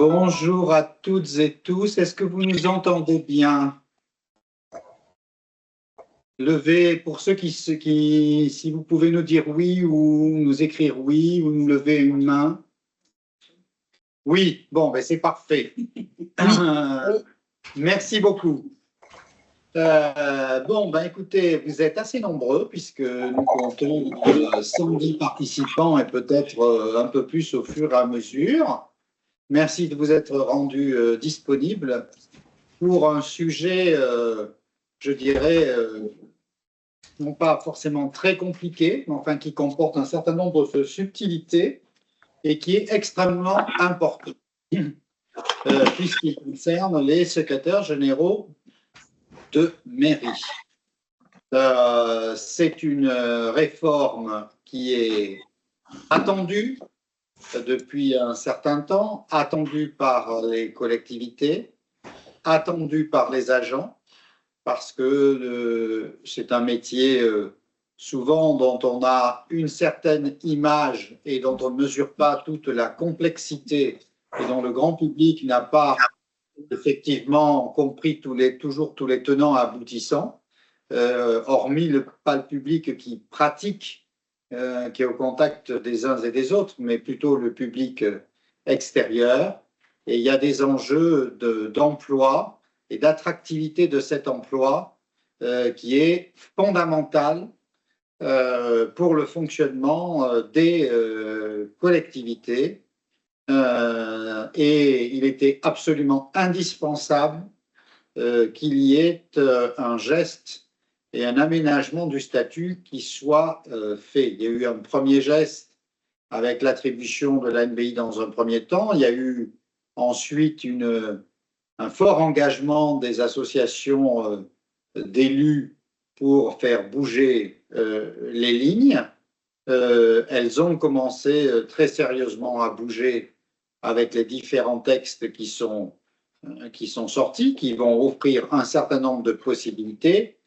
Bonjour à toutes et tous. Est-ce que vous nous entendez bien? Levez, pour ceux si vous pouvez nous dire oui ou nous écrire oui ou nous lever une main. Oui, bon, ben c'est parfait. Merci beaucoup. Bon, ben écoutez, vous êtes assez nombreux puisque nous comptons 110 participants et peut-être un peu plus au fur et à mesure. Merci de vous être rendu disponible pour un sujet, je dirais, non pas forcément très compliqué, mais enfin qui comporte un certain nombre de subtilités et qui est extrêmement important, puisqu'il concerne les secrétaires généraux de mairie. C'est une réforme qui est attendue depuis un certain temps, attendue par les collectivités, attendue par les agents, parce que c'est un métier souvent dont on a une certaine image et dont on ne mesure pas toute la complexité et dont le grand public n'a pas effectivement compris toujours tous les tenants aboutissants, hormis pas le public qui pratique, qui est au contact des uns et des autres, mais plutôt le public extérieur. Et il y a des enjeux d'emploi et d'attractivité de cet emploi qui est fondamental pour le fonctionnement des collectivités. Et il était absolument indispensable qu'il y ait un geste et un aménagement du statut qui soit fait. Il y a eu un premier geste avec l'attribution de l'ANBI dans un premier temps. Il y a eu ensuite un fort engagement des associations d'élus pour faire bouger les lignes. Elles ont commencé très sérieusement à bouger avec les différents textes qui sont sortis, qui vont offrir un certain nombre de possibilités.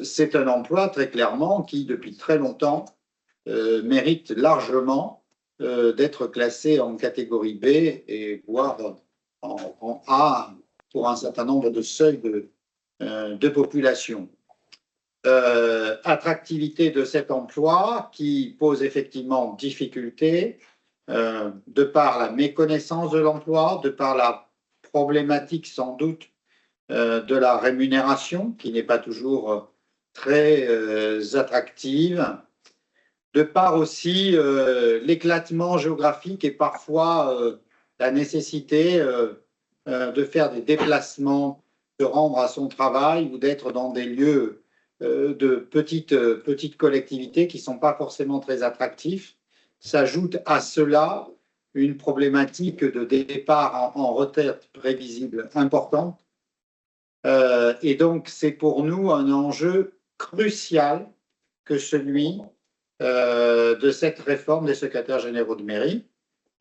C'est un emploi très clairement qui, depuis très longtemps, mérite largement d'être classé en catégorie B et voire en A pour un certain nombre de seuils de population. Attractivité de cet emploi qui pose effectivement difficulté de par la méconnaissance de l'emploi, de par la problématique sans doute de la rémunération qui n'est pas toujours très attractive, de par aussi l'éclatement géographique et parfois la nécessité de faire des déplacements, de rendre à son travail ou d'être dans des lieux de petites collectivités qui ne sont pas forcément très attractifs. S'ajoute à cela une problématique de départ en retraite prévisible importante. Et donc, c'est pour nous un enjeu crucial que celui de cette réforme des secrétaires généraux de mairie.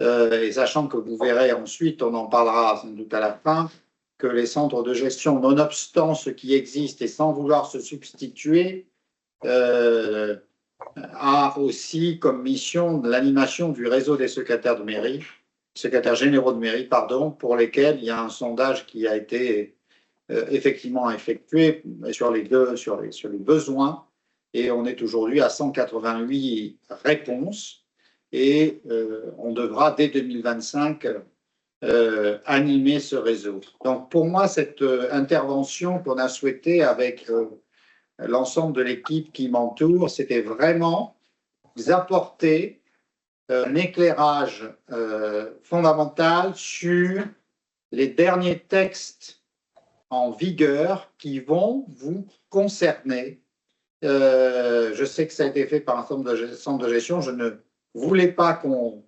Et sachant que vous verrez ensuite, on en parlera sans doute à la fin, que les centres de gestion, nonobstant ce qui existe et sans vouloir se substituer, a aussi comme mission l'animation du réseau des secrétaires généraux de mairie, pardon, pour lesquels il y a un sondage qui a été effectivement effectué sur les besoins, et on est aujourd'hui à 188 réponses, et on devra dès 2025 animer ce réseau. Donc pour moi, cette intervention qu'on a souhaitée avec l'ensemble de l'équipe qui m'entoure, c'était vraiment apporter un éclairage fondamental sur les derniers textes en vigueur qui vont vous concerner. Je sais que ça a été fait par un centre de gestion. Je ne voulais pas qu'on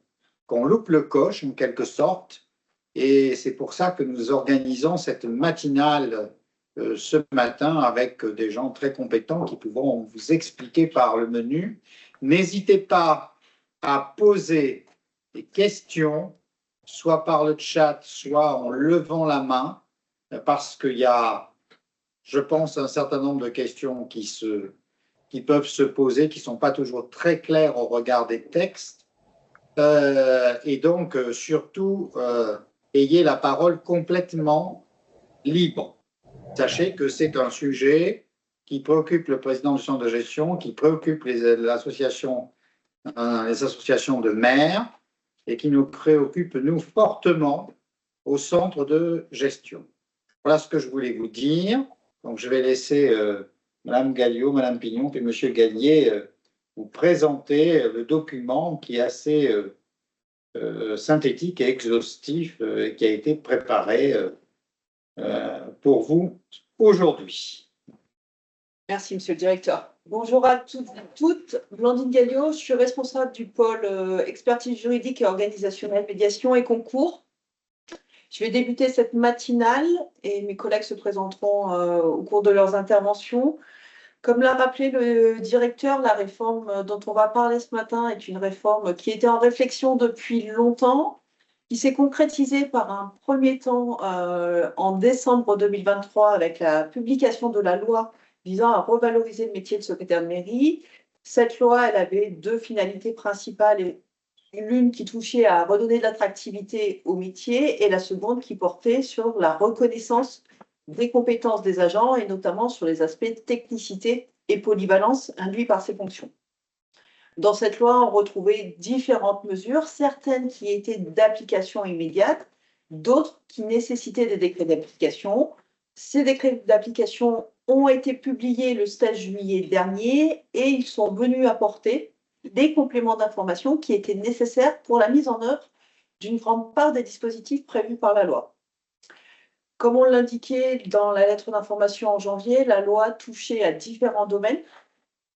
loupe le coche, en quelque sorte. Et c'est pour ça que nous organisons cette matinale ce matin avec des gens très compétents qui pourront vous expliquer par le menu. N'hésitez pas à poser des questions, soit par le chat, soit en levant la main, parce qu'il y a, je pense, un certain nombre de questions qui peuvent se poser, qui ne sont pas toujours très claires au regard des textes. Et donc, surtout, ayez la parole complètement libre. Sachez que c'est un sujet qui préoccupe le président du centre de gestion, qui préoccupe les associations de maires et qui nous préoccupe, nous, fortement au centre de gestion. Voilà ce que je voulais vous dire. Donc, je vais laisser Madame Galliot, Madame Pignon, puis Monsieur Gallier vous présenter le document qui est assez synthétique et exhaustif et qui a été préparé pour vous aujourd'hui. Merci, Monsieur le Directeur. Bonjour à toutes et toutes. Blandine Galliot, je suis responsable du pôle expertise juridique et organisationnelle, médiation et concours. Je vais débuter cette matinale et mes collègues se présenteront au cours de leurs interventions. Comme l'a rappelé le directeur, la réforme dont on va parler ce matin est une réforme qui était en réflexion depuis longtemps, qui s'est concrétisée par un premier temps en décembre 2023 avec la publication de la loi visant à revaloriser le métier de secrétaire de mairie. Cette loi, elle avait deux finalités principales, l'une qui touchait à redonner de l'attractivité au métier et la seconde qui portait sur la reconnaissance des compétences des agents et notamment sur les aspects de technicité et polyvalence induits par ces fonctions. Dans cette loi, on retrouvait différentes mesures, certaines qui étaient d'application immédiate, d'autres qui nécessitaient des décrets d'application. Ces décrets d'application ont été publiés le 16 juillet dernier et ils sont venus apporter des compléments d'information qui étaient nécessaires pour la mise en œuvre d'une grande part des dispositifs prévus par la loi. Comme on l'indiquait dans la lettre d'information en janvier, la loi touchait à différents domaines.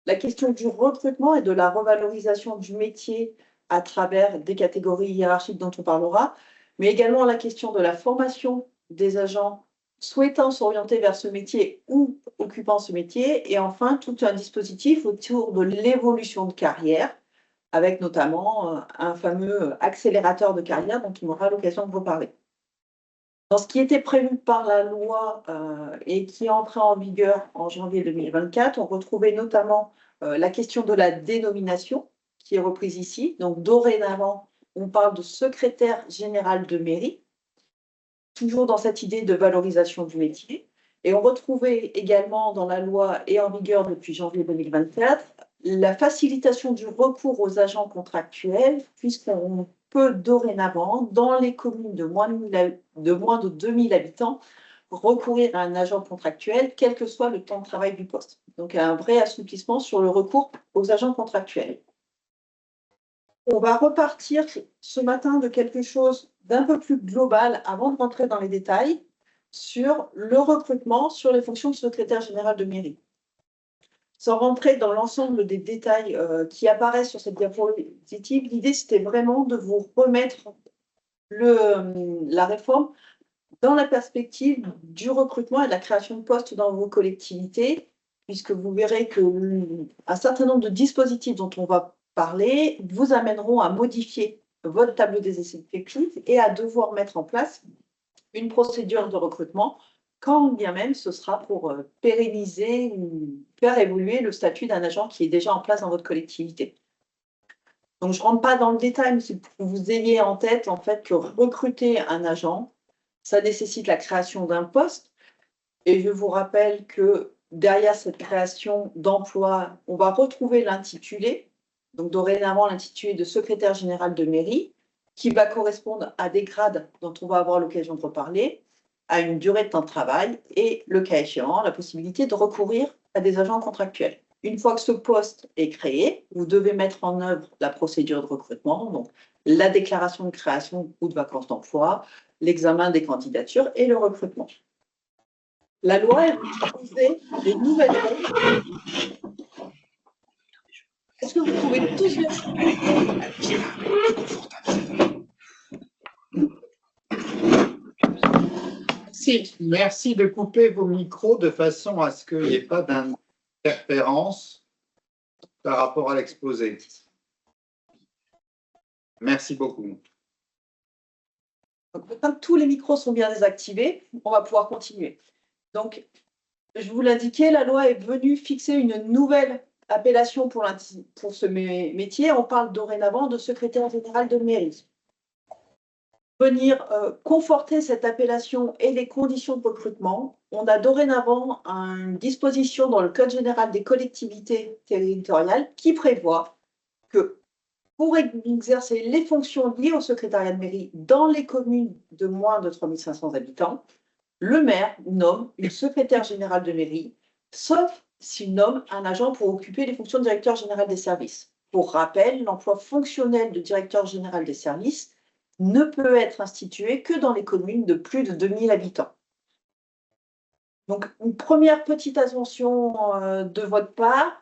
La question du recrutement et de la revalorisation du métier à travers des catégories hiérarchiques dont on parlera, mais également la question de la formation des agents souhaitant s'orienter vers ce métier ou occupant ce métier, et enfin tout un dispositif autour de l'évolution de carrière, avec notamment un fameux accélérateur de carrière dont on aura l'occasion de reparler. Dans ce qui était prévu par la loi et qui est entré en vigueur en janvier 2024, on retrouvait notamment la question de la dénomination qui est reprise ici. Donc dorénavant, on parle de secrétaire général de mairie, toujours dans cette idée de valorisation du métier. Et on retrouvait également dans la loi et en vigueur depuis janvier 2024 la facilitation du recours aux agents contractuels, puisqu'on peut dorénavant, dans les communes de moins de 2000 habitants, recourir à un agent contractuel, quel que soit le temps de travail du poste. Donc, un vrai assouplissement sur le recours aux agents contractuels. On va repartir ce matin de quelque chose d'un peu plus global avant de rentrer dans les détails sur le recrutement sur les fonctions de secrétaire général de mairie. Sans rentrer dans l'ensemble des détails qui apparaissent sur cette diapositive, l'idée c'était vraiment de vous remettre la réforme dans la perspective du recrutement et de la création de postes dans vos collectivités, puisque vous verrez qu'un certain nombre de dispositifs dont on va parler vous amèneront à modifier votre tableau des effectifs et à devoir mettre en place une procédure de recrutement, quand bien même ce sera pour pérenniser ou faire évoluer le statut d'un agent qui est déjà en place dans votre collectivité. Donc, je ne rentre pas dans le détail, mais c'est pour que vous ayez en tête en fait que recruter un agent, ça nécessite la création d'un poste. Et je vous rappelle que derrière cette création d'emploi, on va retrouver l'intitulé, donc dorénavant l'intitulé de secrétaire général de mairie, qui va correspondre à des grades dont on va avoir l'occasion de reparler, à une durée de temps de travail et, le cas échéant, la possibilité de recourir à des agents contractuels. Une fois que ce poste est créé, vous devez mettre en œuvre la procédure de recrutement, donc la déclaration de création ou de vacances d'emploi, l'examen des candidatures et le recrutement. La loi est proposée des nouvelles règles. Est-ce que vous pouvez tous bien Merci de couper vos micros de façon à ce qu'il n'y ait pas d'interférence par rapport à l'exposé. Merci beaucoup. Quand tous les micros sont bien désactivés, on va pouvoir continuer. Donc, je vous l'indiquais, la loi est venue fixer une nouvelle appellation pour ce métier. On parle dorénavant de secrétaire général de mairie. venir conforter cette appellation et les conditions de recrutement, on a dorénavant une disposition dans le Code général des collectivités territoriales qui prévoit que pour exercer les fonctions liées au secrétariat de mairie dans les communes de moins de 3 500 habitants, le maire nomme une secrétaire générale de mairie, sauf s'il nomme un agent pour occuper les fonctions de directeur général des services. Pour rappel, l'emploi fonctionnel de directeur général des services ne peut être institué que dans les communes de plus de 2000 habitants. Donc, une première petite attention de votre part.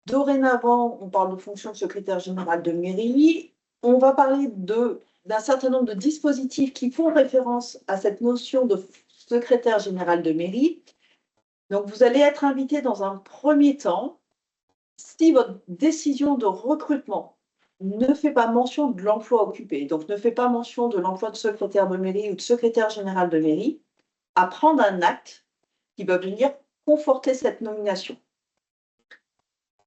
Dorénavant, on parle de fonction de secrétaire général de mairie. On va parler d'un certain nombre de dispositifs qui font référence à cette notion de secrétaire général de mairie. Donc, vous allez être invité dans un premier temps, si votre décision de recrutement ne fait pas mention de l'emploi occupé, donc ne fait pas mention de l'emploi de secrétaire de mairie ou de secrétaire général de mairie, à prendre un acte qui va venir conforter cette nomination.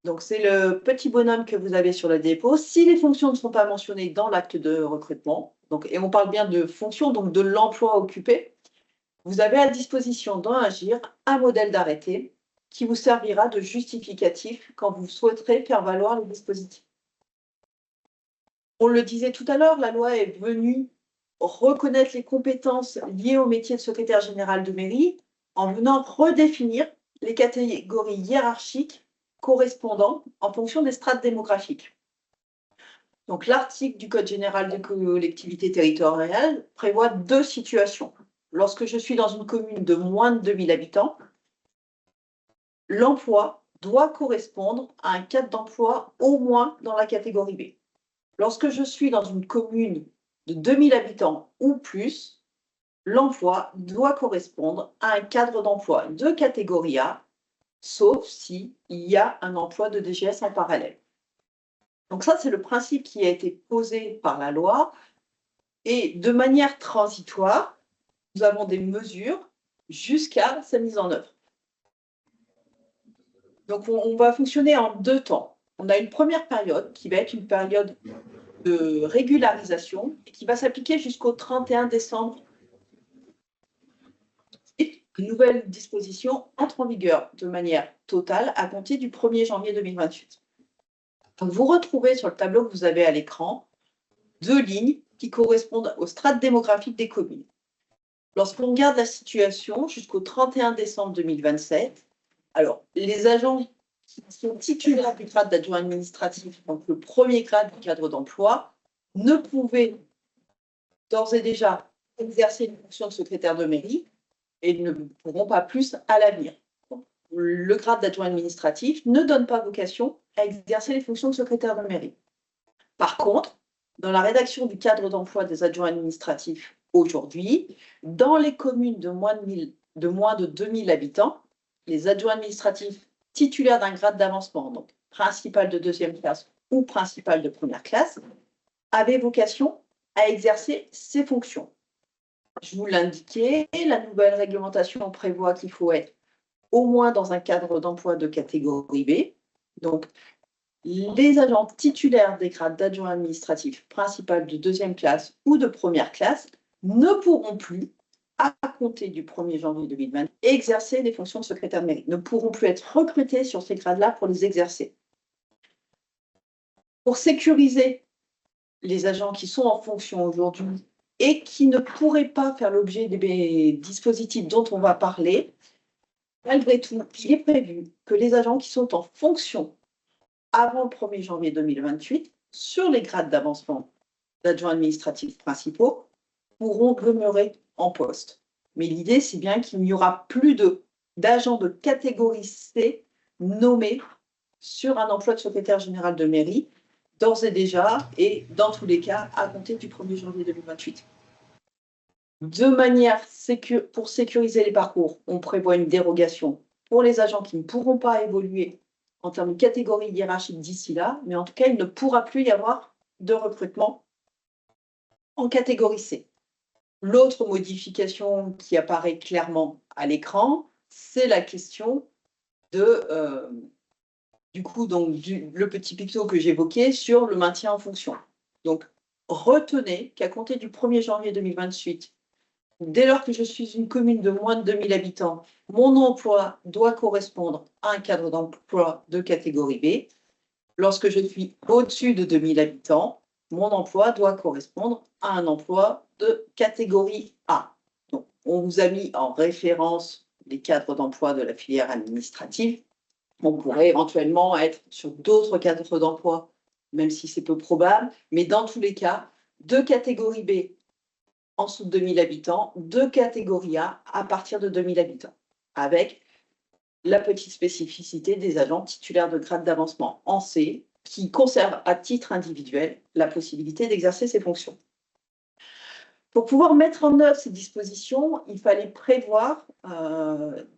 Donc, c'est le petit bonhomme que vous avez sur le dépôt. Si les fonctions ne sont pas mentionnées dans l'acte de recrutement, donc, et on parle bien de fonctions, donc de l'emploi occupé, vous avez à disposition dans Agir un modèle d'arrêté qui vous servira de justificatif quand vous souhaiterez faire valoir le dispositif. On le disait tout à l'heure, la loi est venue reconnaître les compétences liées au métier de secrétaire général de mairie en venant redéfinir les catégories hiérarchiques correspondant en fonction des strates démographiques. Donc, l'article du Code général des collectivités territoriales prévoit 2 situations. Lorsque je suis dans une commune de moins de 2000 habitants, l'emploi doit correspondre à un cadre d'emploi au moins dans la catégorie B. Lorsque je suis dans une commune de 2000 habitants ou plus, l'emploi doit correspondre à un cadre d'emploi de catégorie A, sauf s'il y a un emploi de DGS en parallèle. Donc ça, c'est le principe qui a été posé par la loi. Et de manière transitoire, nous avons des mesures jusqu'à sa mise en œuvre. Donc, on va fonctionner en 2 temps. On a une première période qui va être une période de régularisation et qui va s'appliquer jusqu'au 31 décembre. Une nouvelle disposition entre en vigueur de manière totale à compter du 1er janvier 2028. Donc, vous retrouvez sur le tableau que vous avez à l'écran 2 lignes qui correspondent aux strates démographiques des communes. Lorsqu'on regarde la situation jusqu'au 31 décembre 2027, alors les agents qui sont titulaires du grade d'adjoint administratif, donc le premier grade du cadre d'emploi, ne pouvaient d'ores et déjà exercer une fonction de secrétaire de mairie et ne pourront pas plus à l'avenir. Le grade d'adjoint administratif ne donne pas vocation à exercer les fonctions de secrétaire de mairie. Par contre, dans la rédaction du cadre d'emploi des adjoints administratifs aujourd'hui, dans les communes de moins de 2000 habitants, les adjoints administratifs titulaires d'un grade d'avancement, donc principal de 2e classe ou principal de 1re classe, avaient vocation à exercer ces fonctions. Je vous l'indiquais, la nouvelle réglementation prévoit qu'il faut être au moins dans un cadre d'emploi de catégorie B. Donc, les agents titulaires des grades d'adjoint administratif principal de 2e classe ou de 1re classe ne pourront plus, à compter du 1er janvier 2020, exercer les fonctions de secrétaire de mairie, ne pourront plus être recrutés sur ces grades-là pour les exercer. Pour sécuriser les agents qui sont en fonction aujourd'hui et qui ne pourraient pas faire l'objet des dispositifs dont on va parler, malgré tout, il est prévu que les agents qui sont en fonction avant le 1er janvier 2028, sur les grades d'avancement d'adjoints administratifs principaux, pourront demeurer en poste. Mais l'idée, c'est bien qu'il n'y aura plus d'agents de catégorie C nommés sur un emploi de secrétaire général de mairie, d'ores et déjà, et dans tous les cas, à compter du 1er janvier 2028. De manière pour sécuriser les parcours, on prévoit une dérogation pour les agents qui ne pourront pas évoluer en termes de catégorie hiérarchique d'ici là, mais en tout cas, il ne pourra plus y avoir de recrutement en catégorie C. L'autre modification qui apparaît clairement à l'écran, c'est la question de, du coup, donc, le petit picto que j'évoquais sur le maintien en fonction. Donc, retenez qu'à compter du 1er janvier 2028, dès lors que je suis une commune de moins de 2000 habitants, mon emploi doit correspondre à un cadre d'emploi de catégorie B. Lorsque je suis au-dessus de 2000 habitants, mon emploi doit correspondre à un emploi de catégorie A. Donc, on vous a mis en référence les cadres d'emploi de la filière administrative. On pourrait éventuellement être sur d'autres cadres d'emploi, même si c'est peu probable, mais dans tous les cas, de catégorie B en dessous de 2000 habitants, de catégorie A à partir de 2000 habitants, avec la petite spécificité des agents titulaires de grade d'avancement en C, qui conservent à titre individuel la possibilité d'exercer ces fonctions. Pour pouvoir mettre en œuvre ces dispositions, il fallait prévoir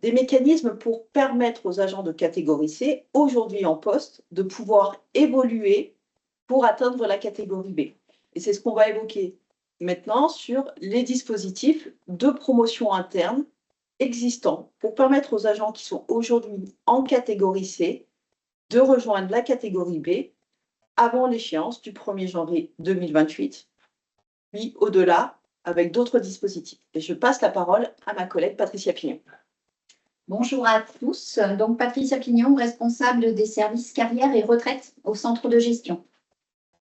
des mécanismes pour permettre aux agents de catégorie C, aujourd'hui en poste, de pouvoir évoluer pour atteindre la catégorie B. Et c'est ce qu'on va évoquer maintenant sur les dispositifs de promotion interne existants pour permettre aux agents qui sont aujourd'hui en catégorie C de rejoindre la catégorie B avant l'échéance du 1er janvier 2028, puis au-delà avec d'autres dispositifs. Et je passe la parole à ma collègue Patricia Pignon. Bonjour à tous. Donc Patricia Pignon, responsable des services carrière et retraite au centre de gestion.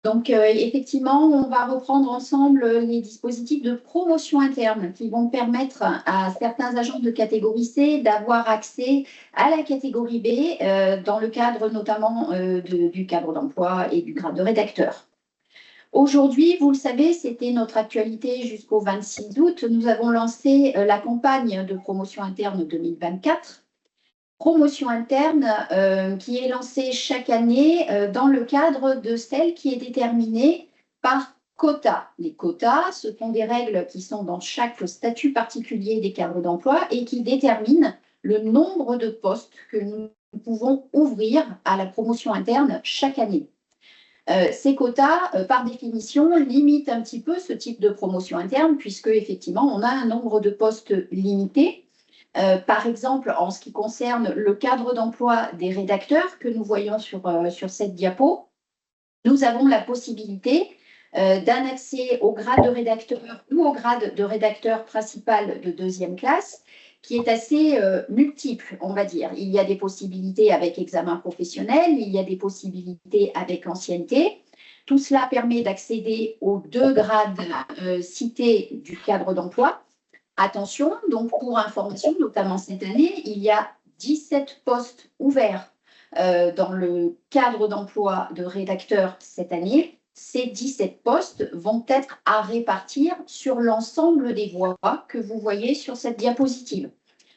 Donc effectivement, on va reprendre ensemble les dispositifs de promotion interne qui vont permettre à certains agents de catégorie C d'avoir accès à la catégorie B dans le cadre notamment du cadre d'emploi et du grade de rédacteur. Aujourd'hui, vous le savez, c'était notre actualité jusqu'au 26 août. Nous avons lancé la campagne de promotion interne 2024. Promotion interne qui est lancée chaque année dans le cadre de celle qui est déterminée par quota. Les quotas, ce sont des règles qui sont dans chaque statut particulier des cadres d'emploi et qui déterminent le nombre de postes que nous pouvons ouvrir à la promotion interne chaque année. Ces quotas, par définition, limitent un petit peu ce type de promotion interne puisque, effectivement, on a un nombre de postes limité. Par exemple, en ce qui concerne le cadre d'emploi des rédacteurs que nous voyons sur cette diapo, nous avons la possibilité d'un accès au grade de rédacteur ou au grade de rédacteur principal de 2e classe qui est assez multiple, on va dire. Il y a des possibilités avec examen professionnel, il y a des possibilités avec ancienneté. Tout cela permet d'accéder aux 2 grades cités du cadre d'emploi. Attention, donc pour information, notamment cette année, il y a 17 postes ouverts dans le cadre d'emploi de rédacteur cette année. Ces 17 postes vont être à répartir sur l'ensemble des voies que vous voyez sur cette diapositive.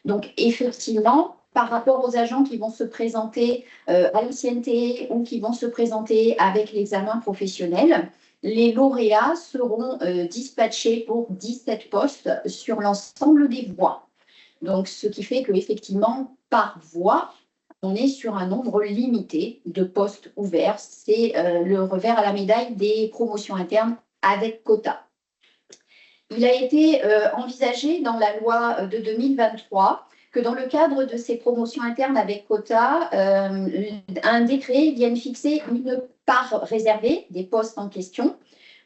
Donc, effectivement, par rapport aux agents qui vont se présenter à l'ancienneté ou qui vont se présenter avec l'examen professionnel, les lauréats seront dispatchés pour 17 postes sur l'ensemble des voies. Donc, ce qui fait qu'effectivement, par voie, on est sur un nombre limité de postes ouverts. C'est le revers à la médaille des promotions internes avec quota. Il a été envisagé dans la loi de 2023 que dans le cadre de ces promotions internes avec quota, un décret vienne fixer une part réservée des postes en question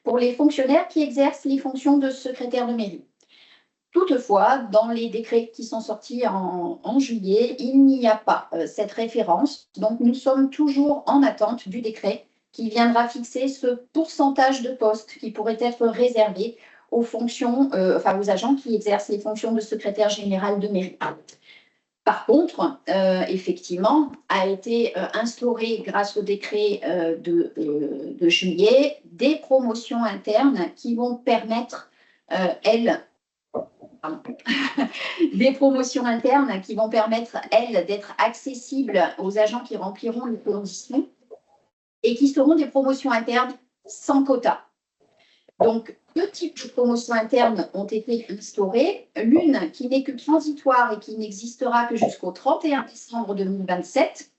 pour les fonctionnaires qui exercent les fonctions de secrétaire de mairie. Toutefois, dans les décrets qui sont sortis en juillet, il n'y a pas cette référence. Donc, nous sommes toujours en attente du décret qui viendra fixer ce pourcentage de postes qui pourrait être réservé aux fonctions, aux agents qui exercent les fonctions de secrétaire général de mairie. Par contre, effectivement, a été instauré grâce au décret de juillet des promotions internes qui vont permettre, des promotions internes qui vont permettre, elles, d'être accessibles aux agents qui rempliront les conditions et qui seront des promotions internes sans quota. Donc, 2 types de promotions internes ont été instaurées. L'une qui n'est que transitoire et qui n'existera que jusqu'au 31 décembre 2027.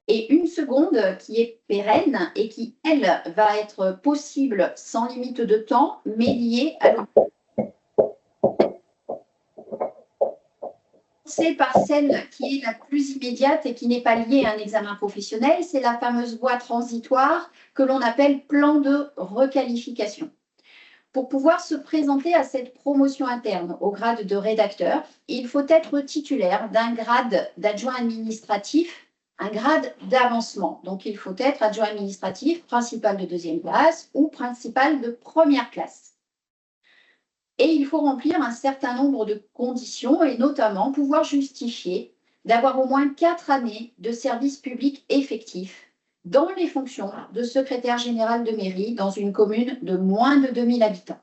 Et une seconde qui est pérenne et qui, elle, va être possible sans limite de temps, mais liée à C'est par celle qui est la plus immédiate et qui n'est pas liée à un examen professionnel, c'est la fameuse voie transitoire que l'on appelle plan de requalification. Pour pouvoir se présenter à cette promotion interne au grade de rédacteur, il faut être titulaire d'un grade d'adjoint administratif, un grade d'avancement. Donc, il faut être adjoint administratif, principal de 2e classe ou principal de 1re classe. Et il faut remplir un certain nombre de conditions et notamment pouvoir justifier d'avoir au moins 4 années de service public effectif dans les fonctions de secrétaire général de mairie dans une commune de moins de 2000 habitants.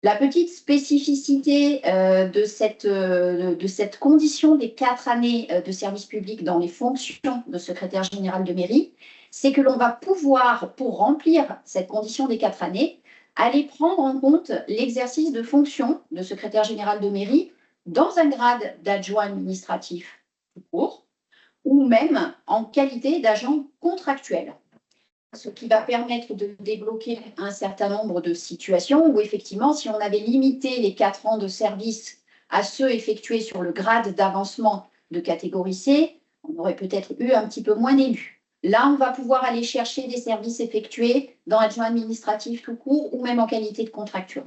La petite spécificité de cette condition des 4 années de service public dans les fonctions de secrétaire général de mairie, c'est que l'on va pouvoir, pour remplir cette condition des 4 années, aller prendre en compte l'exercice de fonction de secrétaire général de mairie dans un grade d'adjoint administratif tout court, ou même en qualité d'agent contractuel. Ce qui va permettre de débloquer un certain nombre de situations où, effectivement, si on avait limité les 4 ans de service à ceux effectués sur le grade d'avancement de catégorie C, on aurait peut-être eu un petit peu moins d'élus. Là, on va pouvoir aller chercher des services effectués dans adjoint administratif tout court ou même en qualité de contractuel.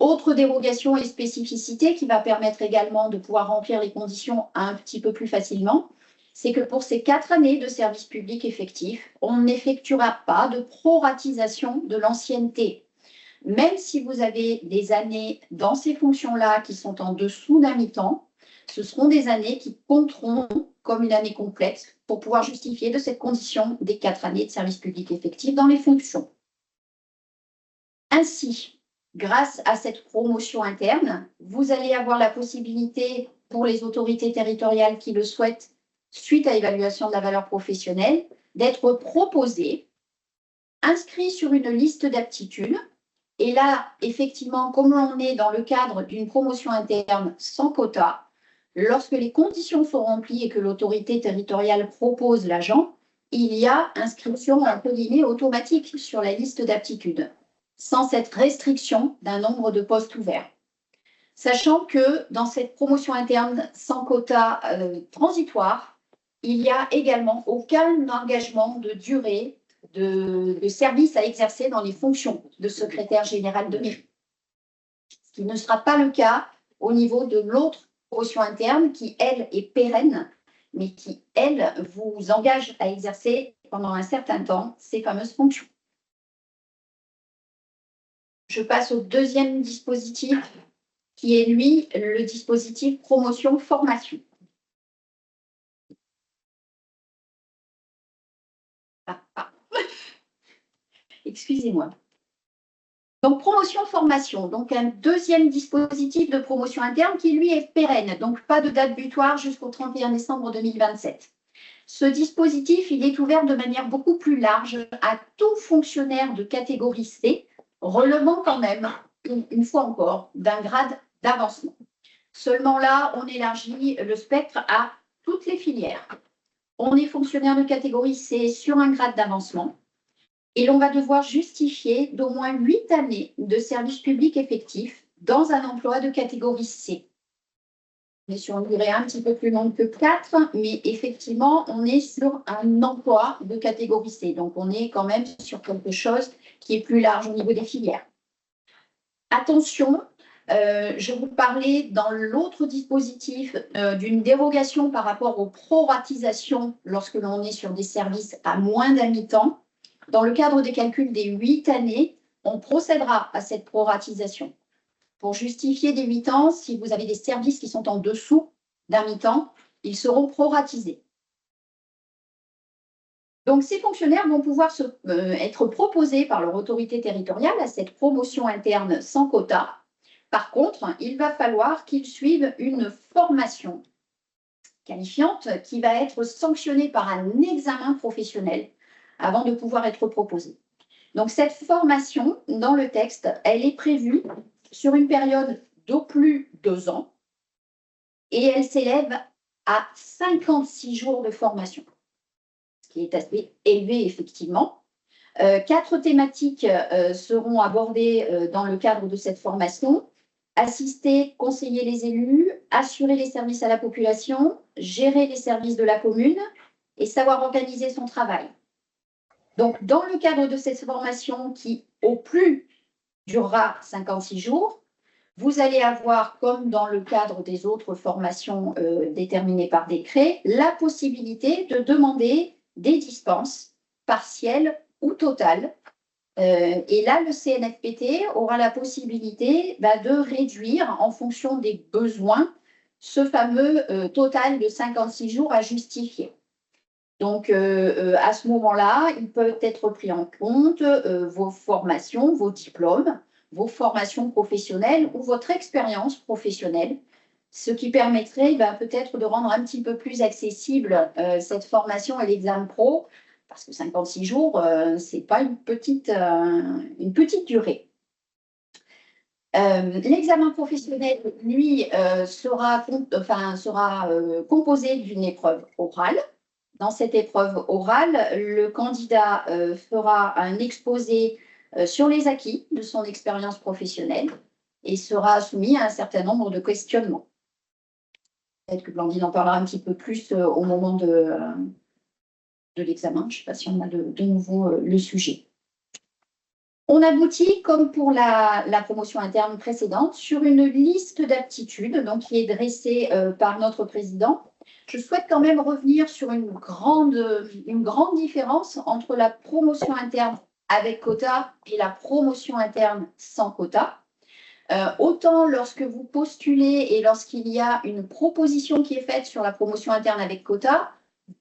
Autre dérogation et spécificité qui va permettre également de pouvoir remplir les conditions un petit peu plus facilement, c'est que pour ces 4 années de service public effectif, on n'effectuera pas de proratisation de l'ancienneté. Même si vous avez des années dans ces fonctions-là qui sont en dessous d'un mi-temps, ce seront des années qui compteront comme une année complète pour pouvoir justifier de cette condition des 4 années de service public effectif dans les fonctions. Ainsi, grâce à cette promotion interne, vous allez avoir la possibilité pour les autorités territoriales qui le souhaitent suite à évaluation de la valeur professionnelle, d'être proposé, inscrit sur une liste d'aptitudes. Et là, effectivement, comme on est dans le cadre d'une promotion interne sans quota, lorsque les conditions sont remplies et que l'autorité territoriale propose l'agent, il y a inscription entre guillemets automatique sur la liste d'aptitudes, sans cette restriction d'un nombre de postes ouverts. Sachant que dans cette promotion interne sans quota transitoire, il n'y a également aucun engagement de durée de service à exercer dans les fonctions de secrétaire général de mairie. Ce qui ne sera pas le cas au niveau de l'autre promotion interne qui, elle, est pérenne, mais qui, elle, vous engage à exercer pendant un certain temps ces fameuses fonctions. Je passe au deuxième dispositif qui est, lui, le dispositif promotion-formation. Excusez-moi. Donc, promotion-formation, donc un deuxième dispositif de promotion interne qui, lui, est pérenne, donc pas de date butoir jusqu'au 31 décembre 2027. Ce dispositif, il est ouvert de manière beaucoup plus large à tout fonctionnaire de catégorie C, relevant quand même, une fois encore, d'un grade d'avancement. Seulement là, on élargit le spectre à toutes les filières. On est fonctionnaire de catégorie C sur un grade d'avancement et l'on va devoir justifier d'au moins 8 années de service public effectif dans un emploi de catégorie C. On est sur une durée un petit peu plus longue que 4, mais effectivement, on est sur un emploi de catégorie C. Donc, on est quand même sur quelque chose qui est plus large au niveau des filières. Attention, je vous parlais dans l'autre dispositif d'une dérogation par rapport aux proratisations lorsque l'on est sur des services à moins d'un mi-temps. Dans le cadre des calculs des 8 années, on procédera à cette proratisation. Pour justifier des 8 ans, si vous avez des services qui sont en dessous d'un mi-temps, ils seront proratisés. Donc, ces fonctionnaires vont pouvoir être proposés par leur autorité territoriale à cette promotion interne sans quota. Par contre, il va falloir qu'ils suivent une formation qualifiante qui va être sanctionnée par un examen professionnel avant de pouvoir être proposée. Donc, cette formation, dans le texte, elle est prévue sur une période d'au plus 2 ans et elle s'élève à 56 jours de formation, ce qui est assez élevé effectivement. 4 thématiques seront abordées dans le cadre de cette formation: assister, conseiller les élus, assurer les services à la population, gérer les services de la commune et savoir organiser son travail. Donc, dans le cadre de cette formation qui, au plus durera 56 jours. Vous allez avoir, comme dans le cadre des autres formations déterminées par décret, la possibilité de demander des dispenses partielles ou totales. Et là, le CNFPT aura la possibilité de réduire en fonction des besoins ce fameux total de 56 jours à justifier. Donc, à ce moment-là, il peut être pris en compte vos formations, vos diplômes, vos formations professionnelles ou votre expérience professionnelle, ce qui permettrait peut-être de rendre un petit peu plus accessible cette formation et l'examen pro, parce que 56 jours, ce n'est pas une petite durée. L'examen professionnel, lui, sera composé d'une épreuve orale. Dans cette épreuve orale, le candidat fera un exposé sur les acquis de son expérience professionnelle et sera soumis à un certain nombre de questionnements. Peut-être que Blandine en parlera un petit peu plus au moment de l'examen. Je ne sais pas si on a de nouveau le sujet. On aboutit, comme pour la promotion interne précédente, sur une liste d'aptitudes qui est dressée par notre président. Je souhaite quand même revenir sur une grande différence entre la promotion interne avec quota et la promotion interne sans quota. Autant lorsque vous postulez et lorsqu'il y a une proposition qui est faite sur la promotion interne avec quota,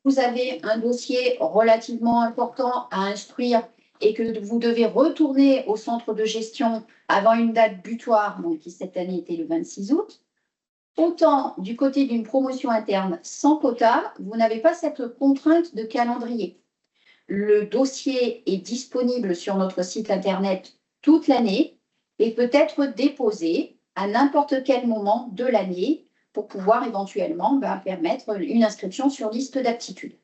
vous avez un dossier relativement important à instruire et que vous devez retourner au centre de gestion avant une date butoir, qui cette année était le 26 août. Autant du côté d'une promotion interne sans quota, vous n'avez pas cette contrainte de calendrier. Le dossier est disponible sur notre site internet toute l'année et peut être déposé à n'importe quel moment de l'année pour pouvoir éventuellement permettre une inscription sur liste d'aptitudes.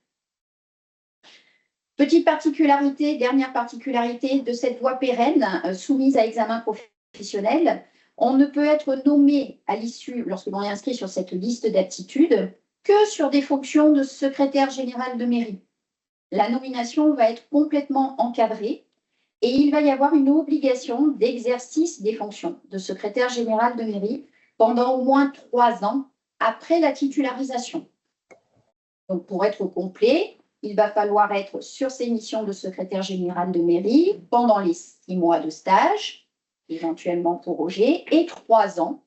Petite particularité, dernière particularité de cette voie pérenne soumise à examen professionnel, on ne peut être nommé à l'issue, lorsque l'on est inscrit sur cette liste d'aptitudes, que sur des fonctions de secrétaire général de mairie. La nomination va être complètement encadrée et il va y avoir une obligation d'exercice des fonctions de secrétaire général de mairie pendant au moins 3 ans après la titularisation. Donc, pour être complet, il va falloir être sur ces missions de secrétaire général de mairie pendant les 6 mois de stage, éventuellement prorogé, et 3 ans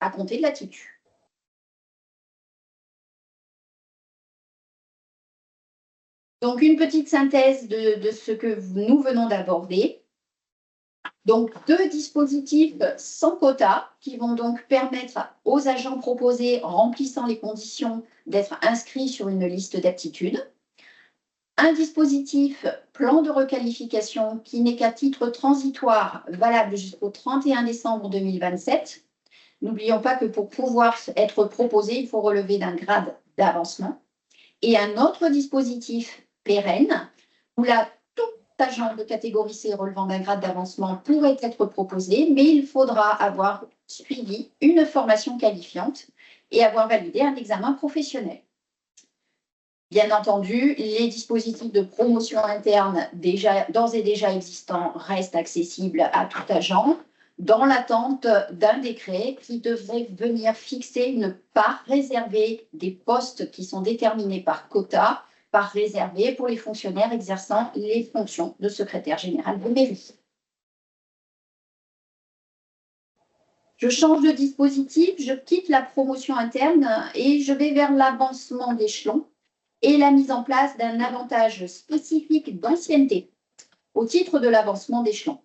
à compter de la titu. Donc, une petite synthèse de ce que nous venons d'aborder. Donc, 2 dispositifs sans quota qui vont donc permettre aux agents proposés remplissant les conditions d'être inscrits sur une liste d'aptitudes. Un dispositif plan de requalification qui n'est qu'à titre transitoire, valable jusqu'au 31 décembre 2027. N'oublions pas que pour pouvoir être proposé, il faut relever d'un grade d'avancement. Et un autre dispositif pérenne, où là, tout agent de catégorie C relevant d'un grade d'avancement pourrait être proposé, mais il faudra avoir suivi une formation qualifiante et avoir validé un examen professionnel. Bien entendu, les dispositifs de promotion interne d'ores et déjà existants restent accessibles à tout agent dans l'attente d'un décret qui devrait venir fixer une part réservée des postes qui sont déterminés par quota, part réservée pour les fonctionnaires exerçant les fonctions de secrétaire général de mairie. Je change de dispositif, je quitte la promotion interne et je vais vers l'avancement d'échelon et la mise en place d'un avantage spécifique d'ancienneté au titre de l'avancement d'échelon.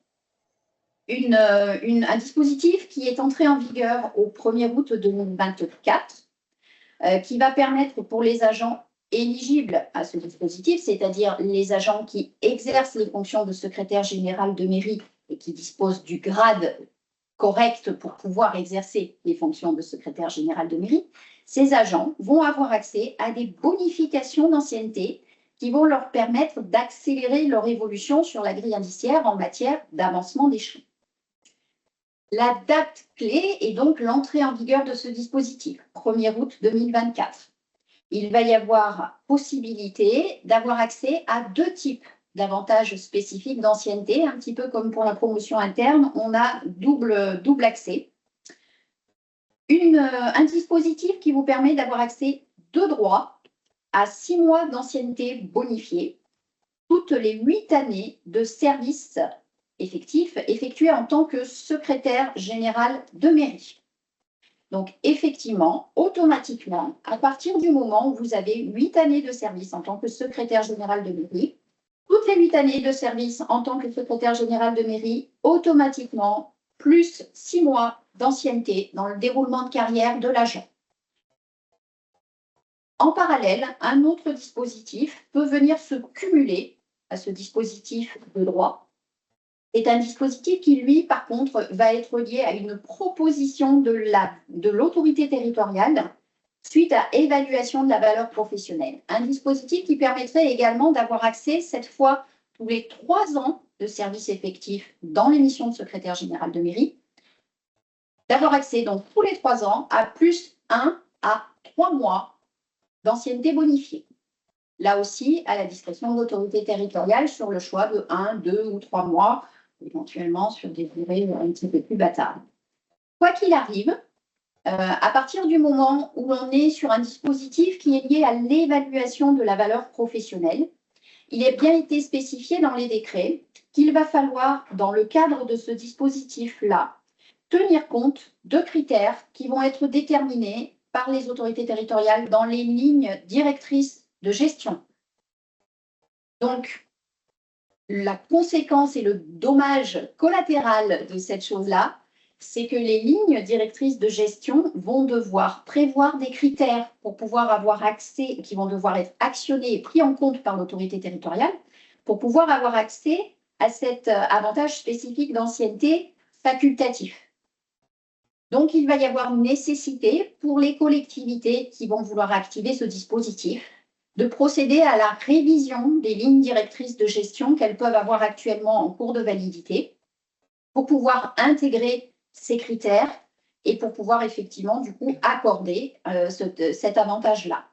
Un dispositif qui est entré en vigueur au 1er août 2024, qui va permettre pour les agents éligibles à ce dispositif, c'est-à-dire les agents qui exercent les fonctions de secrétaire général de mairie et qui disposent du grade correct pour pouvoir exercer les fonctions de secrétaire général de mairie, ces agents vont avoir accès à des bonifications d'ancienneté qui vont leur permettre d'accélérer leur évolution sur la grille indiciaire en matière d'avancement d'échelon. La date clé est donc l'entrée en vigueur de ce dispositif, 1er août 2024. Il va y avoir possibilité d'avoir accès à 2 types d'avantages spécifiques d'ancienneté, un petit peu comme pour la promotion interne, on a double accès. Un dispositif qui vous permet d'avoir accès de droit à 6 mois d'ancienneté bonifiée, toutes les 8 années de service effectif effectué en tant que secrétaire général de mairie. Donc, effectivement, automatiquement, à partir du moment où vous avez 8 années de service en tant que secrétaire général de mairie, toutes les 8 années de service en tant que secrétaire général de mairie, automatiquement, plus 6 mois d'ancienneté dans le déroulement de carrière de l'agent. En parallèle, un autre dispositif peut venir se cumuler à ce dispositif de droit. C'est un dispositif qui, lui, par contre, va être lié à une proposition de l'autorité territoriale suite à évaluation de la valeur professionnelle. Un dispositif qui permettrait également d'avoir accès, cette fois, tous les 3 ans de service effectif dans les missions de secrétaire général de mairie, d'avoir accès, donc, tous les 3 ans à plus 1 à 3 mois d'ancienneté bonifiée. Là aussi, à la discrétion de l'autorité territoriale sur le choix de 1, 2 ou 3 mois, éventuellement sur des durées un petit peu plus bâtardes. Quoi qu'il arrive, à partir du moment où on est sur un dispositif qui est lié à l'évaluation de la valeur professionnelle, il est bien été spécifié dans les décrets qu'il va falloir, dans le cadre de ce dispositif-là, tenir compte de critères qui vont être déterminés par les autorités territoriales dans les lignes directrices de gestion. Donc, la conséquence et le dommage collatéral de cette chose-là, c'est que les lignes directrices de gestion vont devoir prévoir des critères pour pouvoir avoir accès, qui vont devoir être actionnés et pris en compte par l'autorité territoriale, pour pouvoir avoir accès à cet avantage spécifique d'ancienneté facultatif. Donc, il va y avoir nécessité pour les collectivités qui vont vouloir activer ce dispositif de procéder à la révision des lignes directrices de gestion qu'elles peuvent avoir actuellement en cours de validité pour pouvoir intégrer ces critères et pour pouvoir effectivement, du coup, accorder cet avantage-là.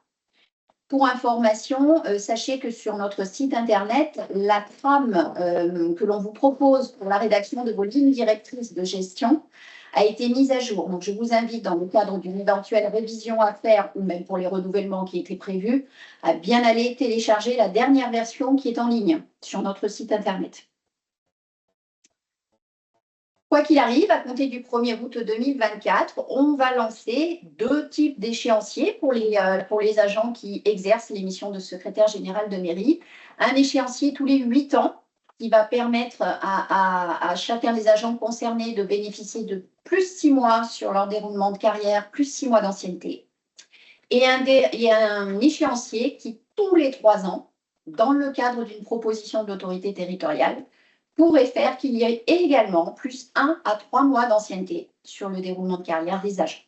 Pour information, sachez que sur notre site internet, la trame que l'on vous propose pour la rédaction de vos lignes directrices de gestion a été mise à jour. Donc, je vous invite, dans le cadre d'une éventuelle révision à faire, ou même pour les renouvellements qui étaient prévus, à bien aller télécharger la dernière version qui est en ligne sur notre site internet. Quoi qu'il arrive, à compter du 1er août 2024, on va lancer 2 types d'échéanciers pour les agents qui exercent les missions de secrétaire général de mairie. Un échéancier tous les 8 ans, qui va permettre à chacun des agents concernés de bénéficier de plus 6 mois sur leur déroulement de carrière, plus 6 mois d'ancienneté. Et un échéancier qui, tous les 3 ans, dans le cadre d'une proposition de l'autorité territoriale, pourrait faire qu'il y ait également plus 1 à 3 mois d'ancienneté sur le déroulement de carrière des agents.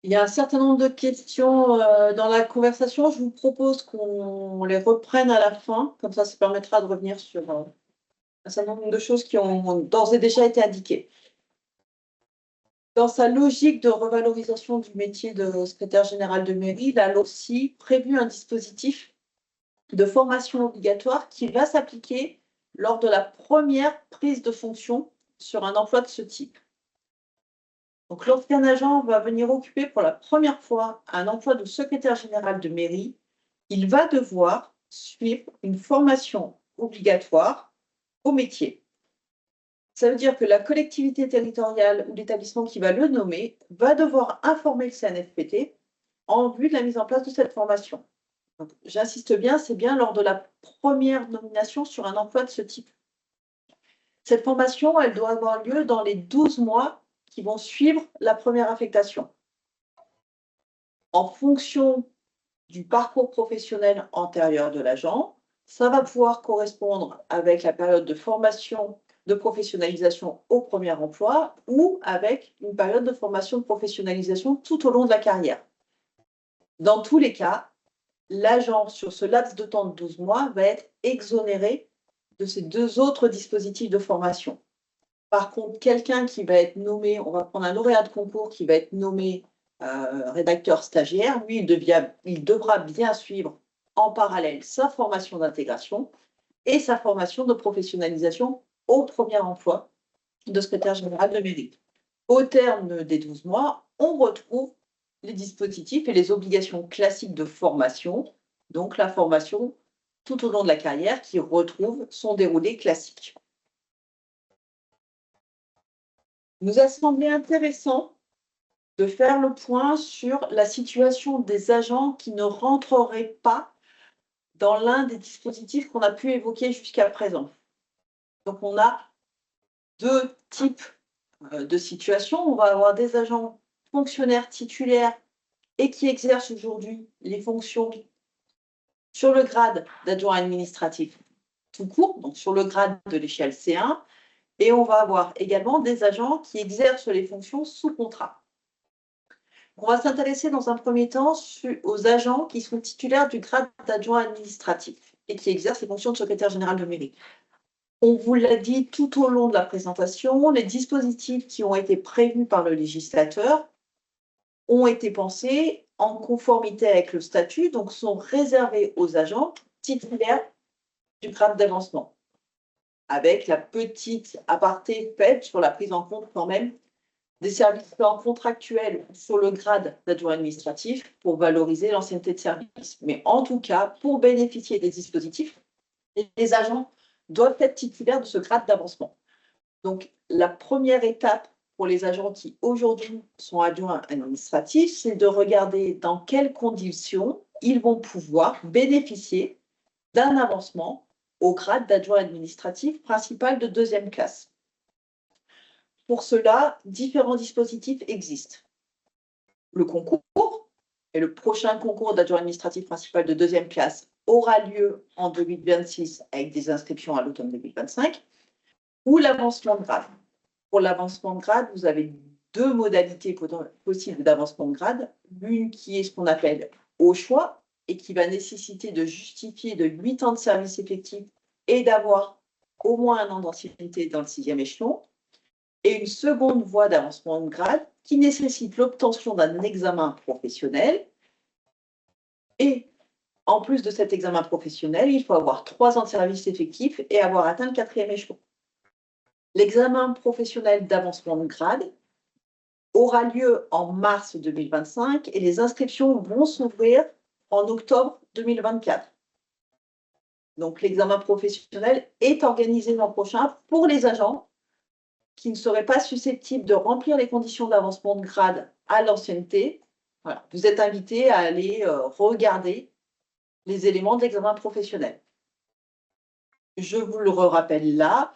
Il y a un certain nombre de questions dans la conversation. Je vous propose qu'on les reprenne à la fin. Comme ça permettra de revenir sur un certain nombre de choses qui ont d'ores et déjà été indiquées. Dans sa logique de revalorisation du métier de secrétaire général de mairie, il a aussi prévu un dispositif de formation obligatoire qui va s'appliquer lors de la première prise de fonction sur un emploi de ce type. Donc, lorsqu'un agent va venir occuper pour la première fois un emploi de secrétaire général de mairie, il va devoir suivre une formation obligatoire au métier. Ça veut dire que la collectivité territoriale ou l'établissement qui va le nommer va devoir informer le CNFPT en vue de la mise en place de cette formation. J'insiste bien, c'est bien lors de la première nomination sur un emploi de ce type. Cette formation, elle doit avoir lieu dans les 12 mois qui vont suivre la première affectation. En fonction du parcours professionnel antérieur de l'agent, ça va pouvoir correspondre avec la période de formation de professionnalisation au premier emploi ou avec une période de formation de professionnalisation tout au long de la carrière. Dans tous les cas, l'agent, sur ce laps de temps de 12 mois, va être exonéré de ces 2 autres dispositifs de formation. Par contre, quelqu'un qui va être nommé, on va prendre un lauréat de concours qui va être nommé rédacteur stagiaire, lui, il devra bien suivre en parallèle sa formation d'intégration et sa formation de professionnalisation au premier emploi de secrétaire général de mairie. Au terme des 12 mois, on retrouve les dispositifs et les obligations classiques de formation, donc la formation tout au long de la carrière qui retrouve son déroulé classique. Il nous a semblé intéressant de faire le point sur la situation des agents qui ne rentreraient pas dans l'un des dispositifs qu'on a pu évoquer jusqu'à présent. Donc, on a deux types de situations. On va avoir des agents fonctionnaires titulaires et qui exercent aujourd'hui les fonctions sur le grade d'adjoint administratif tout court, donc sur le grade de l'échelle C1, et on va avoir également des agents qui exercent les fonctions sous contrat. On va s'intéresser dans un premier temps aux agents qui sont titulaires du grade d'adjoint administratif et qui exercent les fonctions de secrétaire général de mairie. On vous l'a dit tout au long de la présentation, les dispositifs qui ont été prévus par le législateur ont été pensés en conformité avec le statut, donc sont réservés aux agents titulaires du grade d'avancement, avec la petite aparté faite sur la prise en compte quand même des services contractuels sur le grade d'adjoint administratif pour valoriser l'ancienneté de service. Mais en tout cas, pour bénéficier des dispositifs, les agents doivent être titulaires de ce grade d'avancement. Donc, la première étape pour les agents qui aujourd'hui sont adjoints administratifs, c'est de regarder dans quelles conditions ils vont pouvoir bénéficier d'un avancement au grade d'adjoint administratif principal de deuxième classe. Pour cela, différents dispositifs existent. Le concours, et le prochain concours d'adjoint administratif principal de deuxième classe aura lieu en 2026 avec des inscriptions à l'automne 2025, ou l'avancement de grade. Pour l'avancement de grade, vous avez deux modalités possibles d'avancement de grade. L'une qui est ce qu'on appelle au choix et qui va nécessiter de justifier de 8 ans de service effectif et d'avoir au moins un an d'ancienneté dans le 6e échelon. Et une seconde voie d'avancement de grade qui nécessite l'obtention d'un examen professionnel. Et en plus de cet examen professionnel, il faut avoir 3 ans de service effectif et avoir atteint le 4e échelon. L'examen professionnel d'avancement de grade aura lieu en mars 2025 et les inscriptions vont s'ouvrir en octobre 2024. Donc, l'examen professionnel est organisé l'an prochain pour les agents qui ne seraient pas susceptibles de remplir les conditions d'avancement de grade à l'ancienneté. Voilà. Vous êtes invités à aller regarder les éléments de l'examen professionnel. Je vous le rappelle là,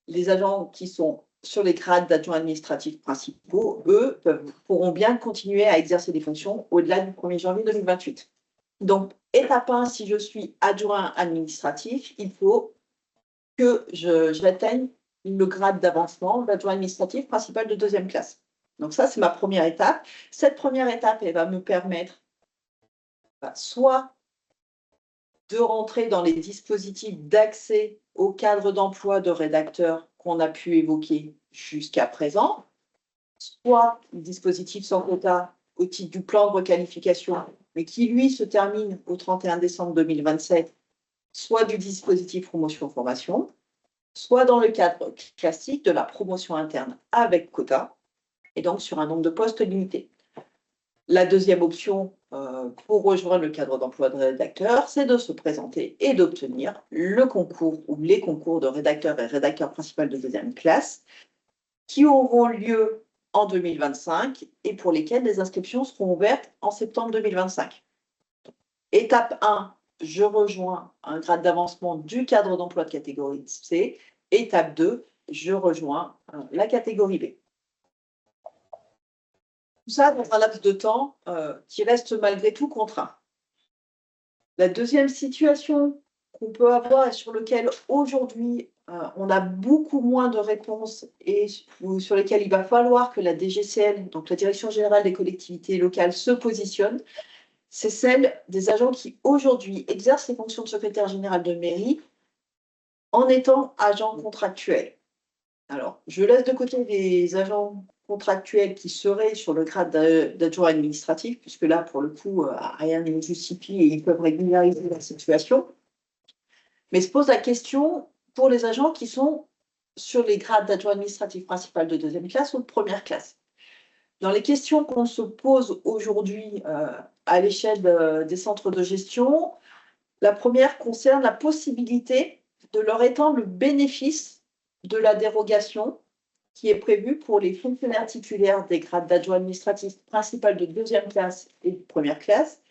les agents qui sont sur les grades d'adjoints administratifs principaux, eux, pourront bien continuer à exercer des fonctions au-delà du 1er janvier 2028. Donc, étape 1, si je suis adjoint administratif, il faut que j'atteigne le grade d'avancement d'adjoint administratif principal de deuxième classe. Donc ça, c'est ma première étape. Cette première étape, elle va me permettre soit de rentrer dans les dispositifs d'accès au cadre d'emploi de rédacteur qu'on a pu évoquer jusqu'à présent, soit le dispositif sans quota au titre du plan de requalification, mais qui, lui, se termine au 31 décembre 2027, soit du dispositif promotion-formation, soit dans le cadre classique de la promotion interne avec quota, et donc sur un nombre de postes limité. La deuxième option pour rejoindre le cadre d'emploi de rédacteur, c'est de se présenter et d'obtenir le concours ou les concours de rédacteur et rédacteur principal de deuxième classe qui auront lieu en 2025 et pour lesquels les inscriptions seront ouvertes en septembre 2025. Étape 1, je rejoins un grade d'avancement du cadre d'emploi de catégorie C. Étape 2, je rejoins la catégorie B. Tout ça dans un laps de temps qui reste malgré tout contraint. La deuxième situation qu'on peut avoir et sur laquelle aujourd'hui on a beaucoup moins de réponses et sur lesquelles il va falloir que la DGCL, donc la Direction Générale des Collectivités Locales, se positionne, c'est celle des agents qui aujourd'hui exercent les fonctions de secrétaire général de mairie en étant agents contractuels. Alors, je laisse de côté les agents contractuels qui seraient sur le grade d'adjoint administratif, puisque là, pour le coup, rien ne justifie et ils peuvent régulariser la situation. Mais se pose la question pour les agents qui sont sur les grades d'adjoint administratif principal de deuxième classe ou de première classe. Dans les questions qu'on se pose aujourd'hui à l'échelle des centres de gestion, la première concerne la possibilité de leur étendre le bénéfice de la dérogation qui est prévue pour les fonctionnaires titulaires des grades d'adjoint administratif principal de deuxième classe et de première classe,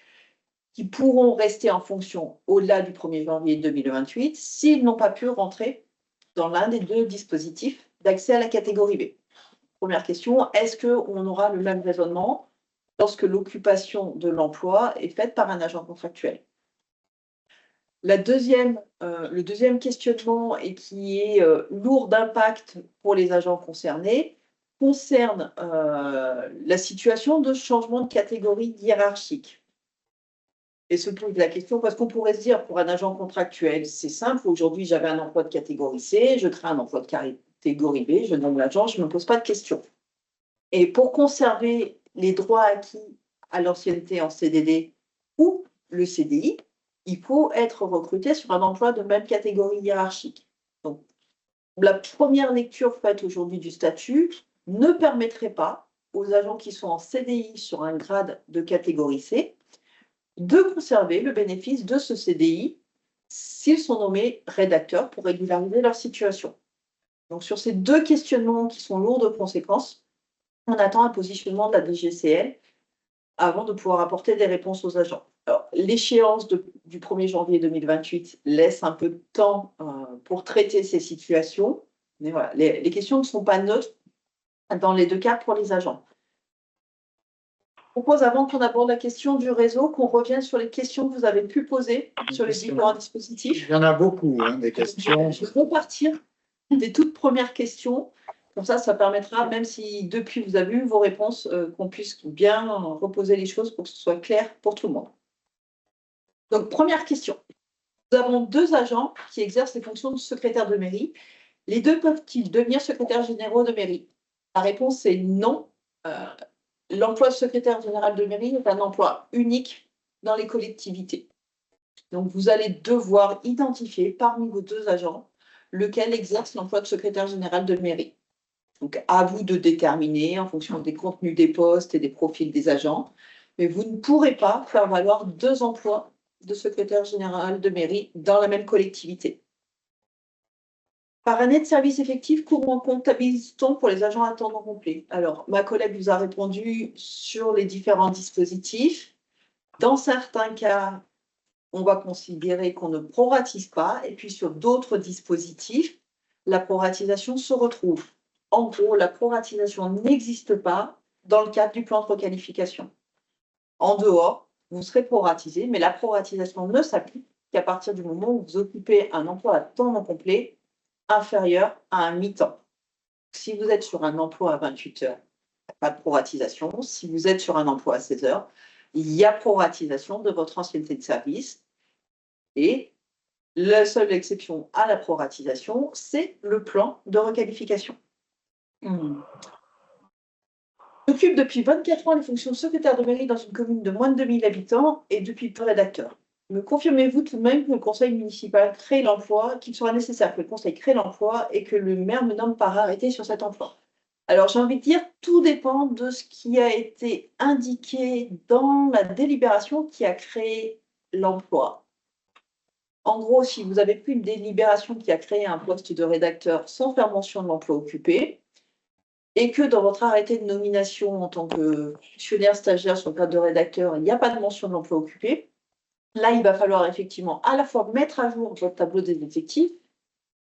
qui pourront rester en fonction au-delà du 1er janvier 2028 s'ils n'ont pas pu rentrer dans l'un des deux dispositifs d'accès à la catégorie B. Première question, est-ce qu'on aura le même raisonnement lorsque l'occupation de l'emploi est faite par un agent contractuel? Le deuxième questionnement, et qui est lourd d'impact pour les agents concernés, concerne la situation de changement de catégorie hiérarchique. Et se pose la question, parce qu'on pourrait se dire, pour un agent contractuel, c'est simple, aujourd'hui j'avais un emploi de catégorie C, je crée un emploi de catégorie B, je nomme l'agent, je ne me pose pas de questions. Et pour conserver les droits acquis à l'ancienneté en CDD ou le CDI, il faut être recruté sur un emploi de même catégorie hiérarchique. Donc, la première lecture faite aujourd'hui du statut ne permettrait pas aux agents qui sont en CDI sur un grade de catégorie C de conserver le bénéfice de ce CDI s'ils sont nommés rédacteurs pour régulariser leur situation. Donc, sur ces deux questionnements qui sont lourds de conséquences, on attend un positionnement de la DGCL avant de pouvoir apporter des réponses aux agents. L'échéance du 1er janvier 2028 laisse un peu de temps pour traiter ces situations, mais voilà, les questions ne sont pas neutres dans les deux cas pour les agents. Je propose, avant qu'on aborde la question du réseau, qu'on revienne sur les questions que vous avez pu poser sur les différents dispositifs. Il y en a beaucoup, hein, des questions. Je vais repartir des toutes premières questions. Comme ça permettra, même si depuis vous avez eu vos réponses, qu'on puisse bien reposer les choses pour que ce soit clair pour tout le monde. Donc, première question. Nous avons deux agents qui exercent les fonctions de secrétaire de mairie. Les deux peuvent-ils devenir secrétaires généraux de mairie? La réponse est non. L'emploi de secrétaire général de mairie est un emploi unique dans les collectivités. Donc, vous allez devoir identifier parmi vos deux agents lequel exerce l'emploi de secrétaire général de mairie. Donc, à vous de déterminer en fonction des contenus des postes et des profils des agents, mais vous ne pourrez pas faire valoir deux emplois de secrétaire général de mairie dans la même collectivité. Par année de service effectif, combien comptabilise-t-on pour les agents à temps non complet? Alors, ma collègue vous a répondu sur les différents dispositifs. Dans certains cas, on va considérer qu'on ne proratise pas, et puis sur d'autres dispositifs, la proratisation se retrouve. En gros, la proratisation n'existe pas dans le cadre du plan de requalification. En dehors, vous serez proratisé, mais la proratisation ne s'applique qu'à partir du moment où vous occupez un emploi à temps non complet inférieur à un mi-temps. Si vous êtes sur un emploi à 28 heures, il n'y a pas de proratisation. Si vous êtes sur un emploi à 16 heures, il y a proratisation de votre ancienneté de service. Et la seule exception à la proratisation, c'est le plan de requalification. J'occupe depuis 24 ans les fonctions de secrétaire de mairie dans une commune de moins de 2000 habitants et depuis peu rédacteur. Me confirmez-vous tout de même que le conseil municipal crée l'emploi, qu'il sera nécessaire que le conseil crée l'emploi et que le maire me nomme par arrêté sur cet emploi? Alors, j'ai envie de dire, tout dépend de ce qui a été indiqué dans la délibération qui a créé l'emploi. En gros, si vous avez pris une délibération qui a créé un poste de rédacteur sans faire mention de l'emploi occupé, et que dans votre arrêté de nomination en tant que fonctionnaire stagiaire sur le cadre de rédacteur, il n'y a pas de mention de l'emploi occupé, là, il va falloir effectivement à la fois mettre à jour votre tableau des effectifs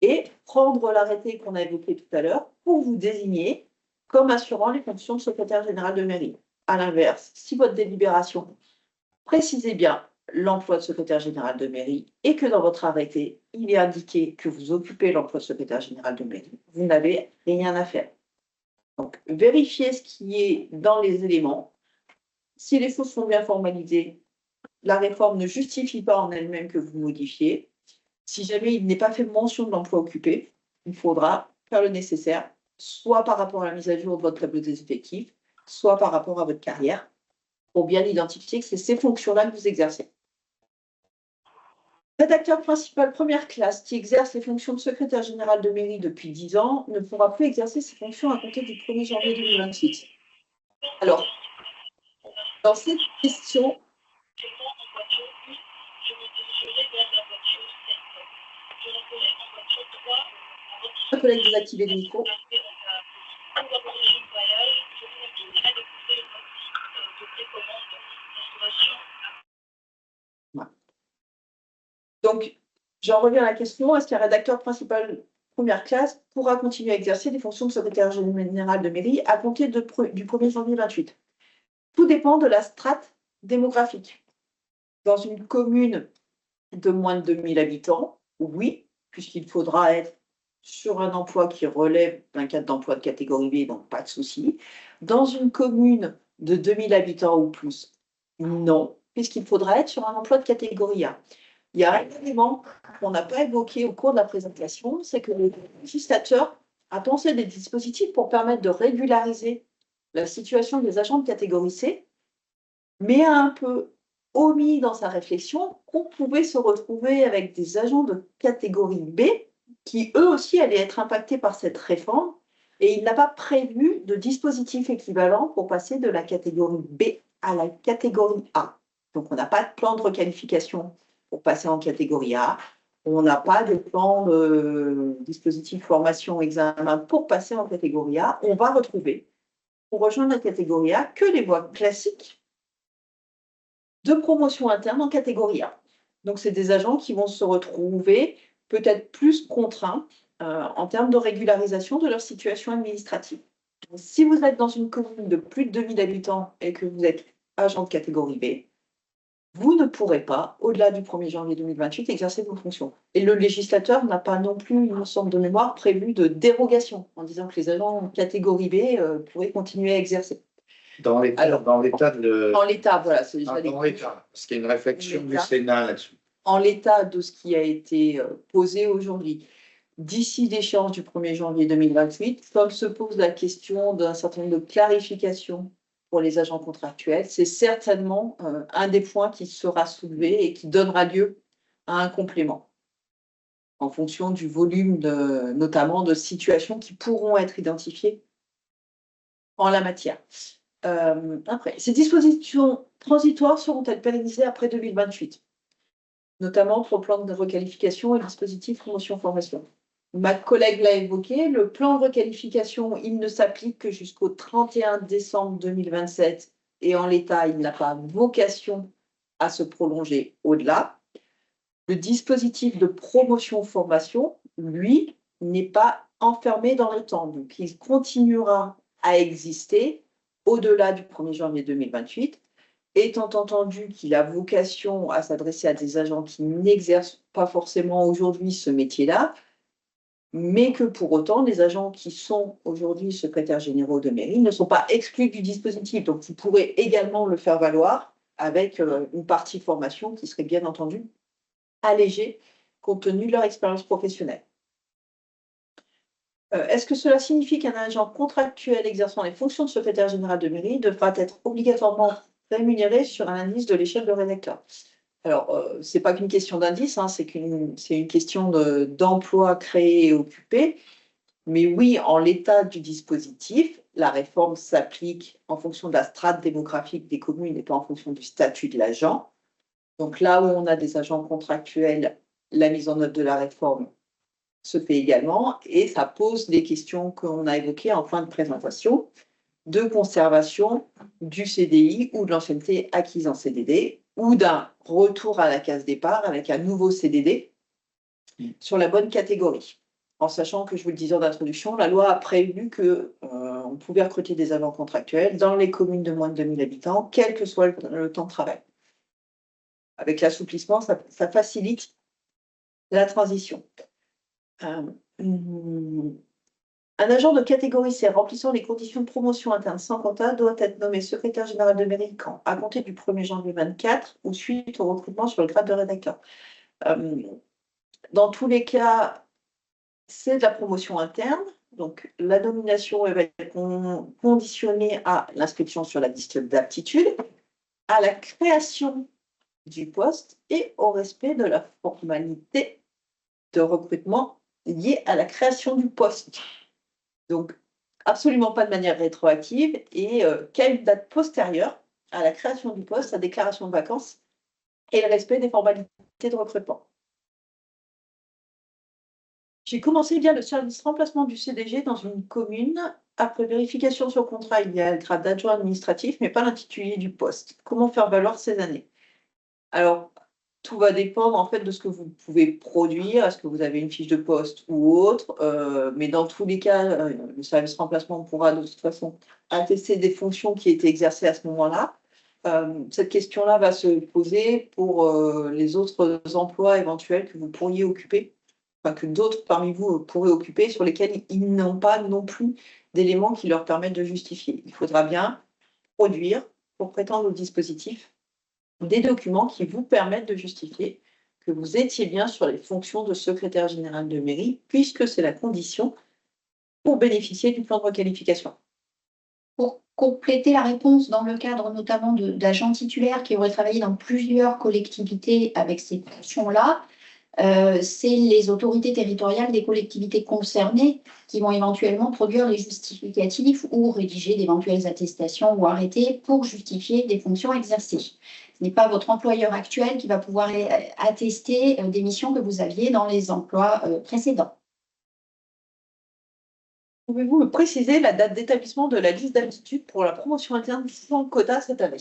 et prendre l'arrêté qu'on a évoqué tout à l'heure pour vous désigner comme assurant les fonctions de secrétaire général de mairie. À l'inverse, si votre délibération précisez bien l'emploi de secrétaire général de mairie et que dans votre arrêté, il est indiqué que vous occupez l'emploi de secrétaire général de mairie, vous n'avez rien à faire. Donc, vérifiez ce qui est dans les éléments. Si les choses sont bien formalisées, la réforme ne justifie pas en elle-même que vous modifiez. Si jamais il n'est pas fait mention de l'emploi occupé, il faudra faire le nécessaire soit par rapport à la mise à jour de votre tableau des effectifs, soit par rapport à votre carrière, pour bien identifier que c'est ces fonctions-là que vous exercez. Rédacteur principal première classe qui exerce les fonctions de secrétaire général de mairie depuis 10 ans ne pourra plus exercer ses fonctions à compter du 1er janvier 2028. Alors, dans cette question, un collègue désactivé le micro. Donc, j'en reviens à la question, est-ce qu'un rédacteur principal première classe pourra continuer à exercer des fonctions de secrétaire général de mairie à compter du 1er janvier 2028? Tout dépend de la strate démographique. Dans une commune de moins de 2000 habitants, oui, puisqu'il faudra être sur un emploi qui relève d'un cadre d'emploi de catégorie B, donc pas de souci. Dans une commune de 2000 habitants ou plus, non, puisqu'il faudra être sur un emploi de catégorie A. Il y a un élément qu'on n'a pas évoqué au cours de la présentation, c'est que le législateur a pensé des dispositifs pour permettre de régulariser la situation des agents de catégorie C, mais a un peu omis dans sa réflexion qu'on pouvait se retrouver avec des agents de catégorie B qui, eux aussi, allaient être impactés par cette réforme, et il n'a pas prévu de dispositif équivalent pour passer de la catégorie B à la catégorie A. Donc, on n'a pas de plan de requalification pour passer en catégorie A. On n'a pas de plan de dispositif formation examen pour passer en catégorie A. On va retrouver, pour rejoindre la catégorie A, que les voies classiques de promotion interne en catégorie A. Donc, c'est des agents qui vont se retrouver peut-être plus contraints en termes de régularisation de leur situation administrative. Donc, si vous êtes dans une commune de plus de 2000 habitants et que vous êtes agent de catégorie B, vous ne pourrez pas, au-delà du 1er janvier 2028, exercer vos fonctions. Et le législateur n'a pas non plus, il me semble de mémoire, prévu de dérogation en disant que les agents de catégorie B pourraient continuer à exercer. Dans l'état de... Dans l'état, voilà. Dans l'état, parce qu'il y a une réflexion du Sénat là-dessus. En l'état de ce qui a été posé aujourd'hui, d'ici l'échéance du 1er janvier 2028, comme se pose la question d'un certain nombre de clarifications pour les agents contractuels, c'est certainement un des points qui sera soulevé et qui donnera lieu à un complément en fonction du volume, notamment de situations qui pourront être identifiées en la matière. Après, ces dispositions transitoires seront-elles pérennisées après 2028, notamment pour le plan de requalification et le dispositif promotion-formation? Ma collègue l'a évoqué, le plan de requalification, il ne s'applique que jusqu'au 31 décembre 2027 et en l'état, il n'a pas vocation à se prolonger au-delà. Le dispositif de promotion-formation, lui, n'est pas enfermé dans le temps, donc il continuera à exister au-delà du 1er janvier 2028, étant entendu qu'il a vocation à s'adresser à des agents qui n'exercent pas forcément aujourd'hui ce métier-là, mais que pour autant, les agents qui sont aujourd'hui secrétaires généraux de mairie ne sont pas exclus du dispositif. Donc, vous pourrez également le faire valoir avec une partie formation qui serait bien entendu allégée compte tenu de leur expérience professionnelle. Est-ce que cela signifie qu'un agent contractuel exerçant les fonctions de secrétaire général de mairie devra être obligatoirement rémunéré sur un indice de l'échelle de rédacteur? Alors, ce n'est pas qu'une question d'indice, hein, c'est une question d'emploi créé et occupé. Mais oui, en l'état du dispositif, la réforme s'applique en fonction de la strate démographique des communes et pas en fonction du statut de l'agent. Donc là où on a des agents contractuels, la mise en œuvre de la réforme se fait également et ça pose des questions qu'on a évoquées en fin de présentation de conservation du CDI ou de l'ancienneté acquise en CDD ou d'un retour à la case départ avec un nouveau CDD sur la bonne catégorie. En sachant que, je vous le disais en introduction, la loi a prévu qu'on pouvait recruter des agents contractuels dans les communes de moins de 2000 habitants, quel que soit le temps de travail. Avec l'assouplissement, ça facilite la transition. Un agent de catégorie C remplissant les conditions de promotion interne sans quota doit être nommé secrétaire général de mairie quand, à compter du 1er janvier 2024 ou suite au recrutement sur le grade de rédacteur. Dans tous les cas, c'est de la promotion interne, Donc, la nomination va être conditionnée à l'inscription sur la liste d'aptitude, à la création du poste et au respect de la formalité de recrutement liée à la création du poste. Donc, absolument pas de manière rétroactive et qu'à une date postérieure à la création du poste, la déclaration de vacances et le respect des formalités de recrutement. J'ai commencé via le service remplacement du CDG dans une commune. Après vérification sur contrat, il y a le grade d'adjoint administratif, mais pas l'intitulé du poste. Comment faire valoir ces années? Alors, tout va dépendre en fait de ce que vous pouvez produire. Est-ce que vous avez une fiche de poste ou autre? Mais dans tous les cas, le service remplacement pourra de toute façon attester des fonctions qui étaient exercées à ce moment-là. Cette question-là va se poser pour les autres emplois éventuels que vous pourriez occuper, enfin que d'autres parmi vous pourraient occuper, sur lesquels ils n'ont pas non plus d'éléments qui leur permettent de justifier. Il faudra bien produire, pour prétendre au dispositif, des documents qui vous permettent de justifier que vous étiez bien sur les fonctions de secrétaire général de mairie, puisque c'est la condition pour bénéficier du plan de requalification. Pour compléter la réponse, dans le cadre notamment d'agents titulaires qui auraient travaillé dans plusieurs collectivités avec ces fonctions-là, c'est les autorités territoriales des collectivités concernées qui vont éventuellement produire les justificatifs ou rédiger d'éventuelles attestations ou arrêtés pour justifier des fonctions exercées. Ce n'est pas votre employeur actuel qui va pouvoir attester des missions que vous aviez dans les emplois précédents. Pouvez-vous me préciser la date d'établissement de la liste d'aptitude pour la promotion interne sans quota cette année?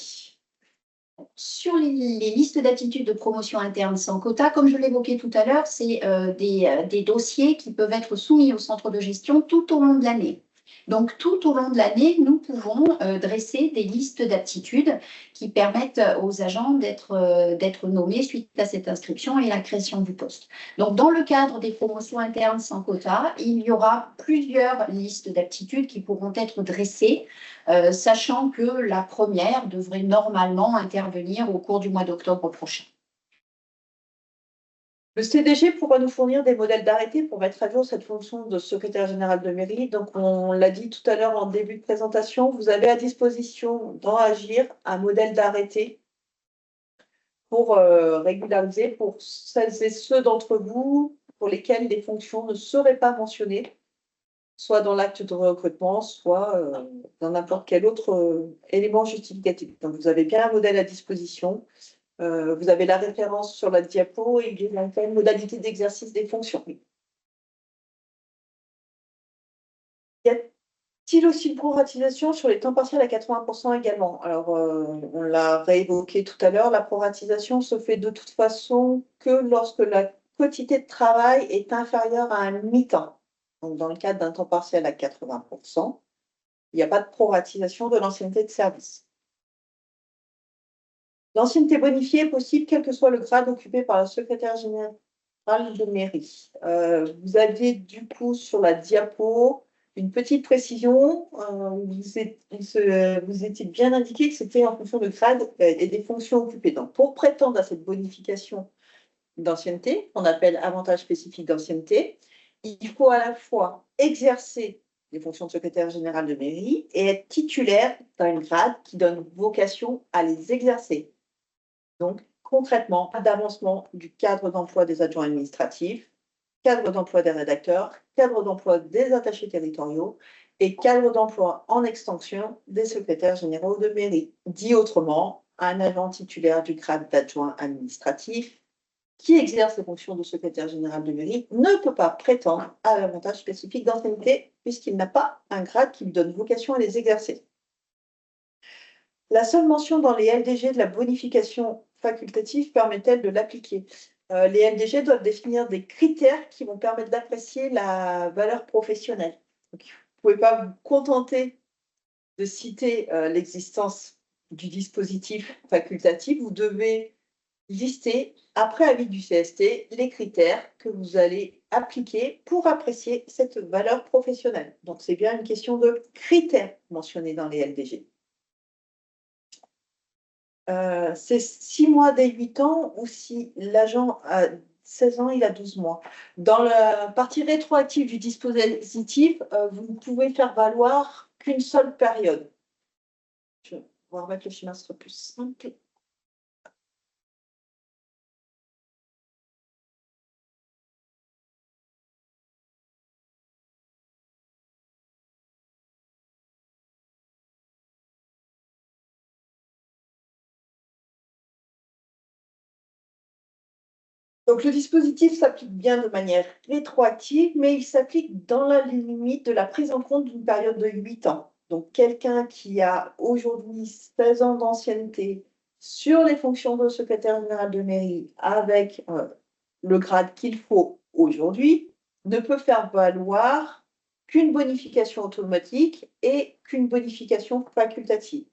Sur les listes d'aptitudes de promotion interne sans quota, comme je l'évoquais tout à l'heure, c'est des dossiers qui peuvent être soumis au centre de gestion tout au long de l'année. Donc, tout au long de l'année, nous pouvons dresser des listes d'aptitudes qui permettent aux agents d'être nommés suite à cette inscription et la création du poste. Donc, dans le cadre des promotions internes sans quota, il y aura plusieurs listes d'aptitudes qui pourront être dressées, sachant que la première devrait normalement intervenir au cours du mois d'octobre prochain. Le CDG pourra nous fournir des modèles d'arrêté pour mettre à jour cette fonction de secrétaire général de mairie. Donc, on l'a dit tout à l'heure en début de présentation, vous avez à disposition dans Agir un modèle d'arrêté pour régulariser pour celles et ceux d'entre vous pour lesquels les fonctions ne seraient pas mentionnées, soit dans l'acte de recrutement, soit dans n'importe quel autre élément justificatif. Donc, vous avez bien un modèle à disposition. Vous avez la référence sur la diapo et les modalités d'exercice des fonctions. Y a-t-il aussi une proratisation sur les temps partiels à 80% également? Alors, on l'a réévoqué tout à l'heure, la proratisation se fait de toute façon que lorsque la quotité de travail est inférieure à un mi-temps. Donc, dans le cadre d'un temps partiel à 80%, il n'y a pas de proratisation de l'ancienneté de service. L'ancienneté bonifiée est possible quel que soit le grade occupé par le secrétaire général de mairie. Vous aviez du coup sur la diapo une petite précision. Vous étiez bien indiqué que c'était en fonction de grade et des fonctions occupées. Donc, pour prétendre à cette bonification d'ancienneté, qu'on appelle avantage spécifique d'ancienneté, il faut à la fois exercer les fonctions de secrétaire général de mairie et être titulaire d'un grade qui donne vocation à les exercer. Donc, concrètement, pas d'avancement du cadre d'emploi des adjoints administratifs, cadre d'emploi des rédacteurs, cadre d'emploi des attachés territoriaux et cadre d'emploi en extension des secrétaires généraux de mairie. Dit autrement, un agent titulaire du grade d'adjoint administratif qui exerce les fonctions de secrétaire général de mairie ne peut pas prétendre à l'avantage spécifique d'ancienneté puisqu'il n'a pas un grade qui lui donne vocation à les exercer. La seule mention dans les LDG de la bonification facultative permet-elle de l'appliquer? Les LDG doivent définir des critères qui vont permettre d'apprécier la valeur professionnelle. Donc, vous ne pouvez pas vous contenter de citer l'existence du dispositif facultatif. Vous devez lister, après avis du CST, les critères que vous allez appliquer pour apprécier cette valeur professionnelle. Donc, c'est bien une question de critères mentionnés dans les LDG. C'est 6 mois dès 8 ans ou si l'agent a 16 ans, il a 12 mois. Dans la partie rétroactive du dispositif, vous ne pouvez faire valoir qu'une seule période. Je vais remettre le schéma, ce sera plus simple. Donc, le dispositif s'applique bien de manière rétroactive, mais il s'applique dans la limite de la prise en compte d'une période de 8 ans. Donc, quelqu'un qui a aujourd'hui 16 ans d'ancienneté sur les fonctions de secrétaire général de mairie avec le grade qu'il faut aujourd'hui ne peut faire valoir qu'une bonification automatique et qu'une bonification facultative.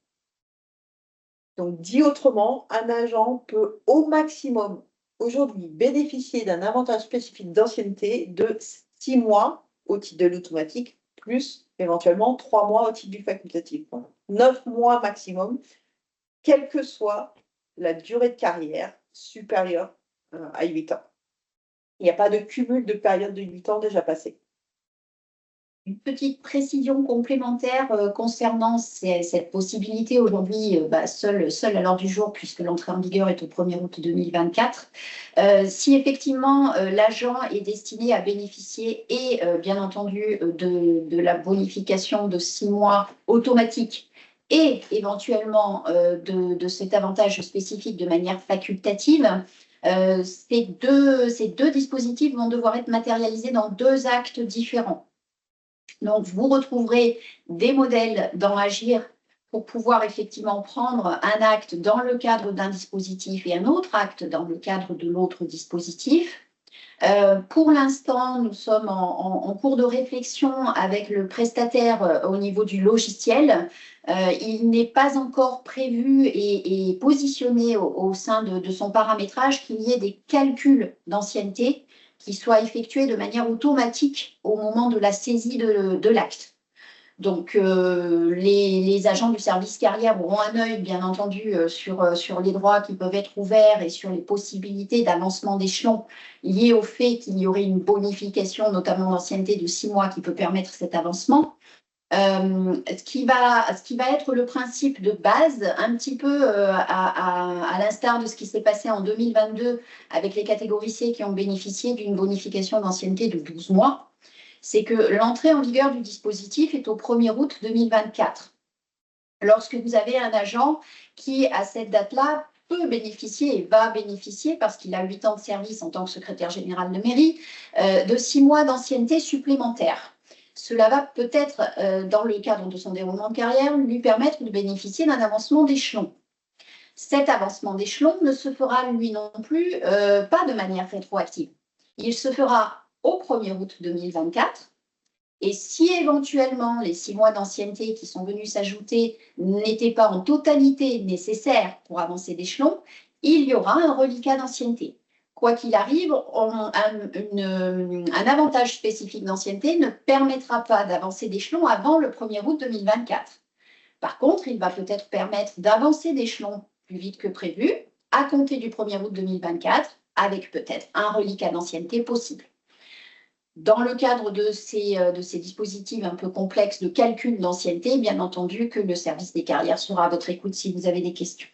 Donc, dit autrement, un agent peut au maximum aujourd'hui bénéficier d'un avantage spécifique d'ancienneté de 6 mois au titre de l'automatique, plus éventuellement 3 mois au titre du facultatif. 9 mois maximum, quelle que soit la durée de carrière supérieure à 8 ans. Il n'y a pas de cumul de périodes de 8 ans déjà passées. Une petite précision complémentaire concernant cette possibilité aujourd'hui seule à l'heure du jour, puisque l'entrée en vigueur est au 1er août 2024. Si effectivement l'agent est destiné à bénéficier et bien entendu de la bonification de 6 mois automatique et éventuellement de cet avantage spécifique de manière facultative, ces deux dispositifs vont devoir être matérialisés dans 2 actes différents. Donc, vous retrouverez des modèles dans Agir pour pouvoir effectivement prendre un acte dans le cadre d'un dispositif et un autre acte dans le cadre de l'autre dispositif. Pour l'instant, nous sommes en cours de réflexion avec le prestataire au niveau du logiciel. Il n'est pas encore prévu et positionné au sein de son paramétrage qu'il y ait des calculs d'ancienneté qui soient effectués de manière automatique au moment de la saisie de l'acte. Donc, les agents du service carrière auront un œil, bien entendu, sur les droits qui peuvent être ouverts et sur les possibilités d'avancement d'échelon liées au fait qu'il y aurait une bonification, notamment d'ancienneté de 6 mois, qui peut permettre cet avancement. Ce qui va être le principe de base, un petit peu à l'instar de ce qui s'est passé en 2022 avec les catégories C qui ont bénéficié d'une bonification d'ancienneté de 12 mois, c'est que l'entrée en vigueur du dispositif est au 1er août 2024. Lorsque vous avez un agent qui, à cette date-là, peut bénéficier et va bénéficier, parce qu'il a 8 ans de service en tant que secrétaire général de mairie, de 6 mois d'ancienneté supplémentaire. Cela va peut-être, dans le cadre de son déroulement de carrière, lui permettre de bénéficier d'un avancement d'échelon. Cet avancement d'échelon ne se fera, lui non plus, pas de manière rétroactive. Il se fera au 1er août 2024. Et si éventuellement les 6 mois d'ancienneté qui sont venus s'ajouter n'étaient pas en totalité nécessaires pour avancer d'échelon, il y aura un reliquat d'ancienneté. Quoi qu'il arrive, un avantage spécifique d'ancienneté ne permettra pas d'avancer d'échelon avant le 1er août 2024. Par contre, il va peut-être permettre d'avancer d'échelon plus vite que prévu, à compter du 1er août 2024, avec peut-être un reliquat d'ancienneté possible. Dans le cadre de ces dispositifs un peu complexes de calcul d'ancienneté, bien entendu que le service des carrières sera à votre écoute si vous avez des questions.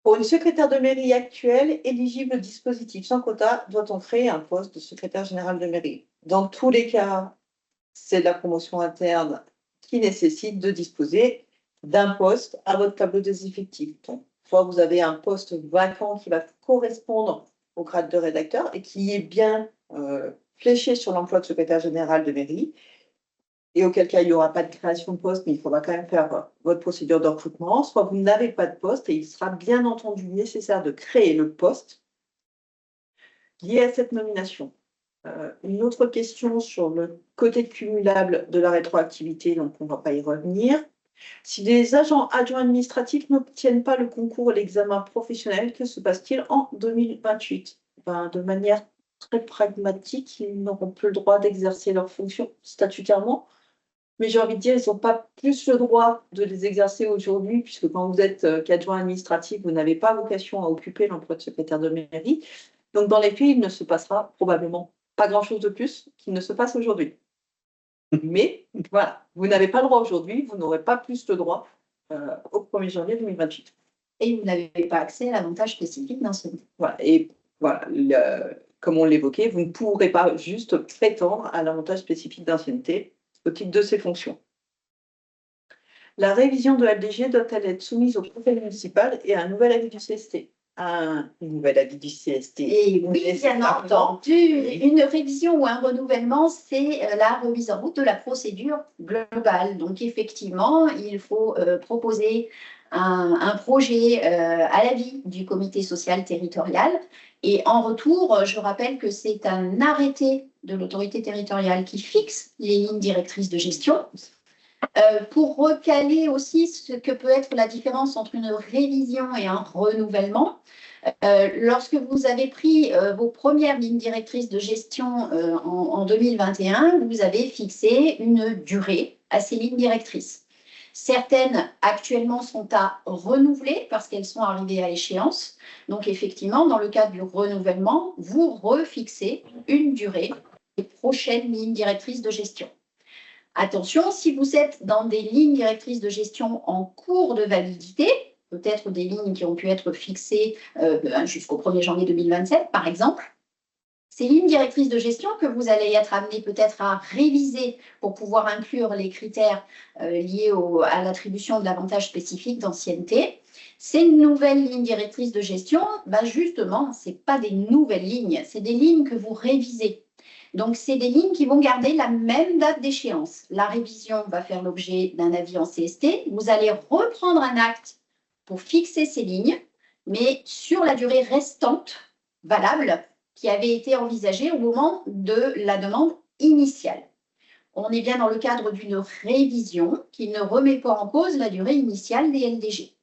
Pour une secrétaire de mairie actuelle, éligible au dispositif sans quota, doit-on créer un poste de secrétaire général de mairie? Dans tous les cas, c'est de la promotion interne qui nécessite de disposer d'un poste à votre tableau des effectifs. Donc, soit vous avez un poste vacant qui va correspondre au grade de rédacteur et qui est bien fléché sur l'emploi de secrétaire général de mairie, et auquel cas il n'y aura pas de création de poste, mais il faudra quand même faire votre procédure de recrutement, soit vous n'avez pas de poste et il sera bien entendu nécessaire de créer le poste lié à cette nomination. Une autre question sur le côté cumulable de la rétroactivité, donc on ne va pas y revenir. Si les agents adjoints administratifs n'obtiennent pas le concours et l'examen professionnel, que se passe-t-il en 2028? De manière très pragmatique, ils n'auront plus le droit d'exercer leurs fonctions statutairement. mais j'ai envie de dire, ils n'ont pas plus le droit de les exercer aujourd'hui, puisque quand vous êtes qu'adjoint administratif, vous n'avez pas vocation à occuper l'emploi de secrétaire de mairie. Donc, dans les faits, il ne se passera probablement pas grand-chose de plus qu'il ne se passe aujourd'hui. Mais voilà, vous n'avez pas le droit aujourd'hui, vous n'aurez pas plus le droit au 1er janvier 2028. Et vous n'avez pas accès à l'avantage spécifique d'ancienneté. Voilà, et voilà, comme on l'évoquait, vous ne pourrez pas juste prétendre à l'avantage spécifique d'ancienneté au titre de ces fonctions. La révision de LDG doit-elle être soumise au conseil municipal et à un nouvel avis du CST? Un nouvel avis du CST. Et oui, bien entendu, une révision ou un renouvellement, c'est la remise en route de la procédure globale. Donc, effectivement, il faut proposer un projet à l'avis du comité social territorial. Et en retour, je rappelle que c'est un arrêté de l'autorité territoriale qui fixe les lignes directrices de gestion. Pour recaler aussi ce que peut être la différence entre une révision et un renouvellement, lorsque vous avez pris vos premières lignes directrices de gestion en 2021, vous avez fixé une durée à ces lignes directrices. Certaines actuellement sont à renouveler parce qu'elles sont arrivées à échéance. Donc effectivement, dans le cadre du renouvellement, vous refixez une durée des prochaines lignes directrices de gestion. Attention, si vous êtes dans des lignes directrices de gestion en cours de validité, peut-être des lignes qui ont pu être fixées jusqu'au 1er janvier 2027, par exemple, ces lignes directrices de gestion que vous allez être amené peut-être à réviser pour pouvoir inclure les critères liés à l'attribution de l'avantage spécifique d'ancienneté, ces nouvelles lignes directrices de gestion, justement, ce n'est pas des nouvelles lignes, c'est des lignes que vous révisez. Donc, c'est des lignes qui vont garder la même date d'échéance. La révision va faire l'objet d'un avis en CST. Vous allez reprendre un acte pour fixer ces lignes, mais sur la durée restante valable qui avait été envisagée au moment de la demande initiale. On est bien dans le cadre d'une révision qui ne remet pas en cause la durée initiale des LDG.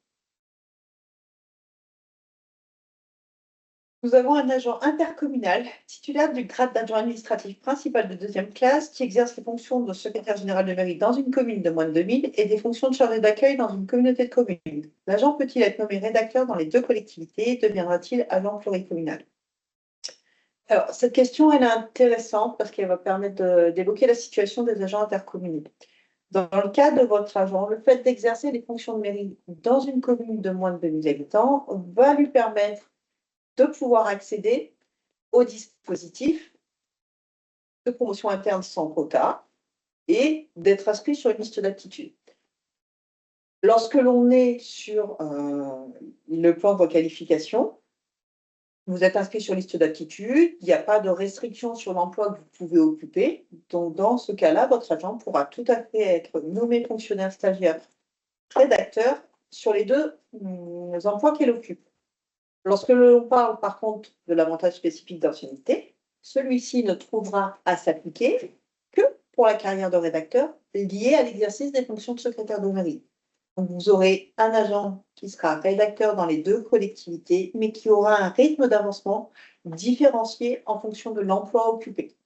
Nous avons un agent intercommunal titulaire du grade d'adjoint administratif principal de 2e classe qui exerce les fonctions de secrétaire général de mairie dans une commune de moins de 2000 et des fonctions de chargé d'accueil dans une communauté de communes. L'agent peut-il être nommé rédacteur dans les 2 collectivités? Deviendra-t-il agent pluricommunal? Alors, cette question, elle est intéressante parce qu'elle va permettre d'évoquer la situation des agents intercommunaux. Dans le cas de votre agent, le fait d'exercer les fonctions de mairie dans une commune de moins de 2000 habitants va lui permettre de pouvoir accéder au dispositif de promotion interne sans quota et d'être inscrit sur une liste d'aptitude. Lorsque l'on est sur le plan de requalification, vous êtes inscrit sur liste d'aptitude, il n'y a pas de restriction sur l'emploi que vous pouvez occuper. Donc, dans ce cas-là, votre agent pourra tout à fait être nommé fonctionnaire stagiaire rédacteur sur les 2 emplois qu'elle occupe. Lorsque l'on parle par contre de l'avantage spécifique d'ancienneté, celui-ci ne trouvera à s'appliquer que pour la carrière de rédacteur liée à l'exercice des fonctions de secrétaire de mairie. Donc vous aurez un agent qui sera rédacteur dans les 2 collectivités, mais qui aura un rythme d'avancement différencié en fonction de l'emploi occupé.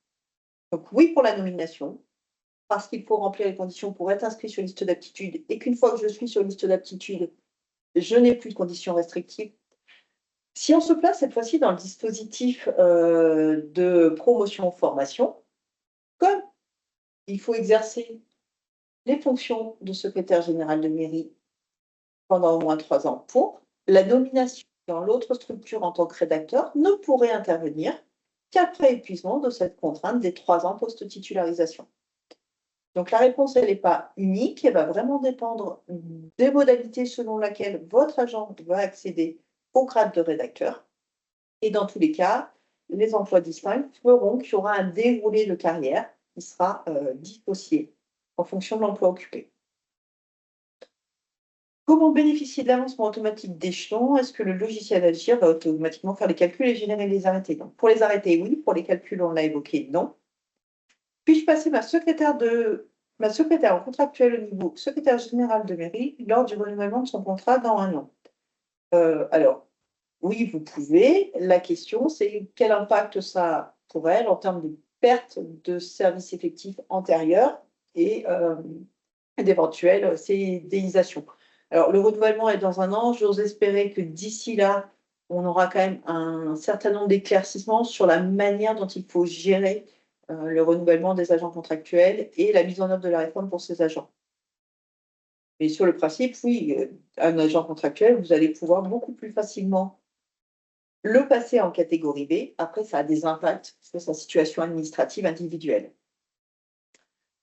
Donc oui pour la nomination, parce qu'il faut remplir les conditions pour être inscrit sur liste d'aptitude, et qu'une fois que je suis sur liste d'aptitude, je n'ai plus de conditions restrictives. Si on se place cette fois-ci dans le dispositif de promotion-formation, comme il faut exercer les fonctions de secrétaire général de mairie pendant au moins 3 ans la nomination dans l'autre structure en tant que rédacteur ne pourrait intervenir qu'après épuisement de cette contrainte des 3 ans post-titularisation. Donc la réponse, elle n'est pas unique, elle va vraiment dépendre des modalités selon lesquelles votre agent va accéder au grade de rédacteur. Et dans tous les cas, les emplois distincts feront qu'il y aura un déroulé de carrière qui sera dissocié en fonction de l'emploi occupé. Comment bénéficier de l'avancement automatique d'échelon? Est-ce que le logiciel Agir va automatiquement faire les calculs et générer les arrêtés? Donc, pour les arrêtés, oui. Pour les calculs, on l'a évoqué, non. Puis-je passer ma secrétaire en contractuel au niveau secrétaire général de mairie lors du renouvellement de son contrat dans 1 an? Alors, oui, vous pouvez. La question, c'est quel impact ça a pour elle en termes de perte de services effectifs antérieurs et d'éventuelles CDIsations. Alors, le renouvellement est dans un an. J'ose espérer que d'ici là, on aura quand même un certain nombre d'éclaircissements sur la manière dont il faut gérer le renouvellement des agents contractuels et la mise en œuvre de la réforme pour ces agents. Mais sur le principe, oui, un agent contractuel, vous allez pouvoir beaucoup plus facilement le passer en catégorie B. Après, ça a des impacts sur sa situation administrative individuelle.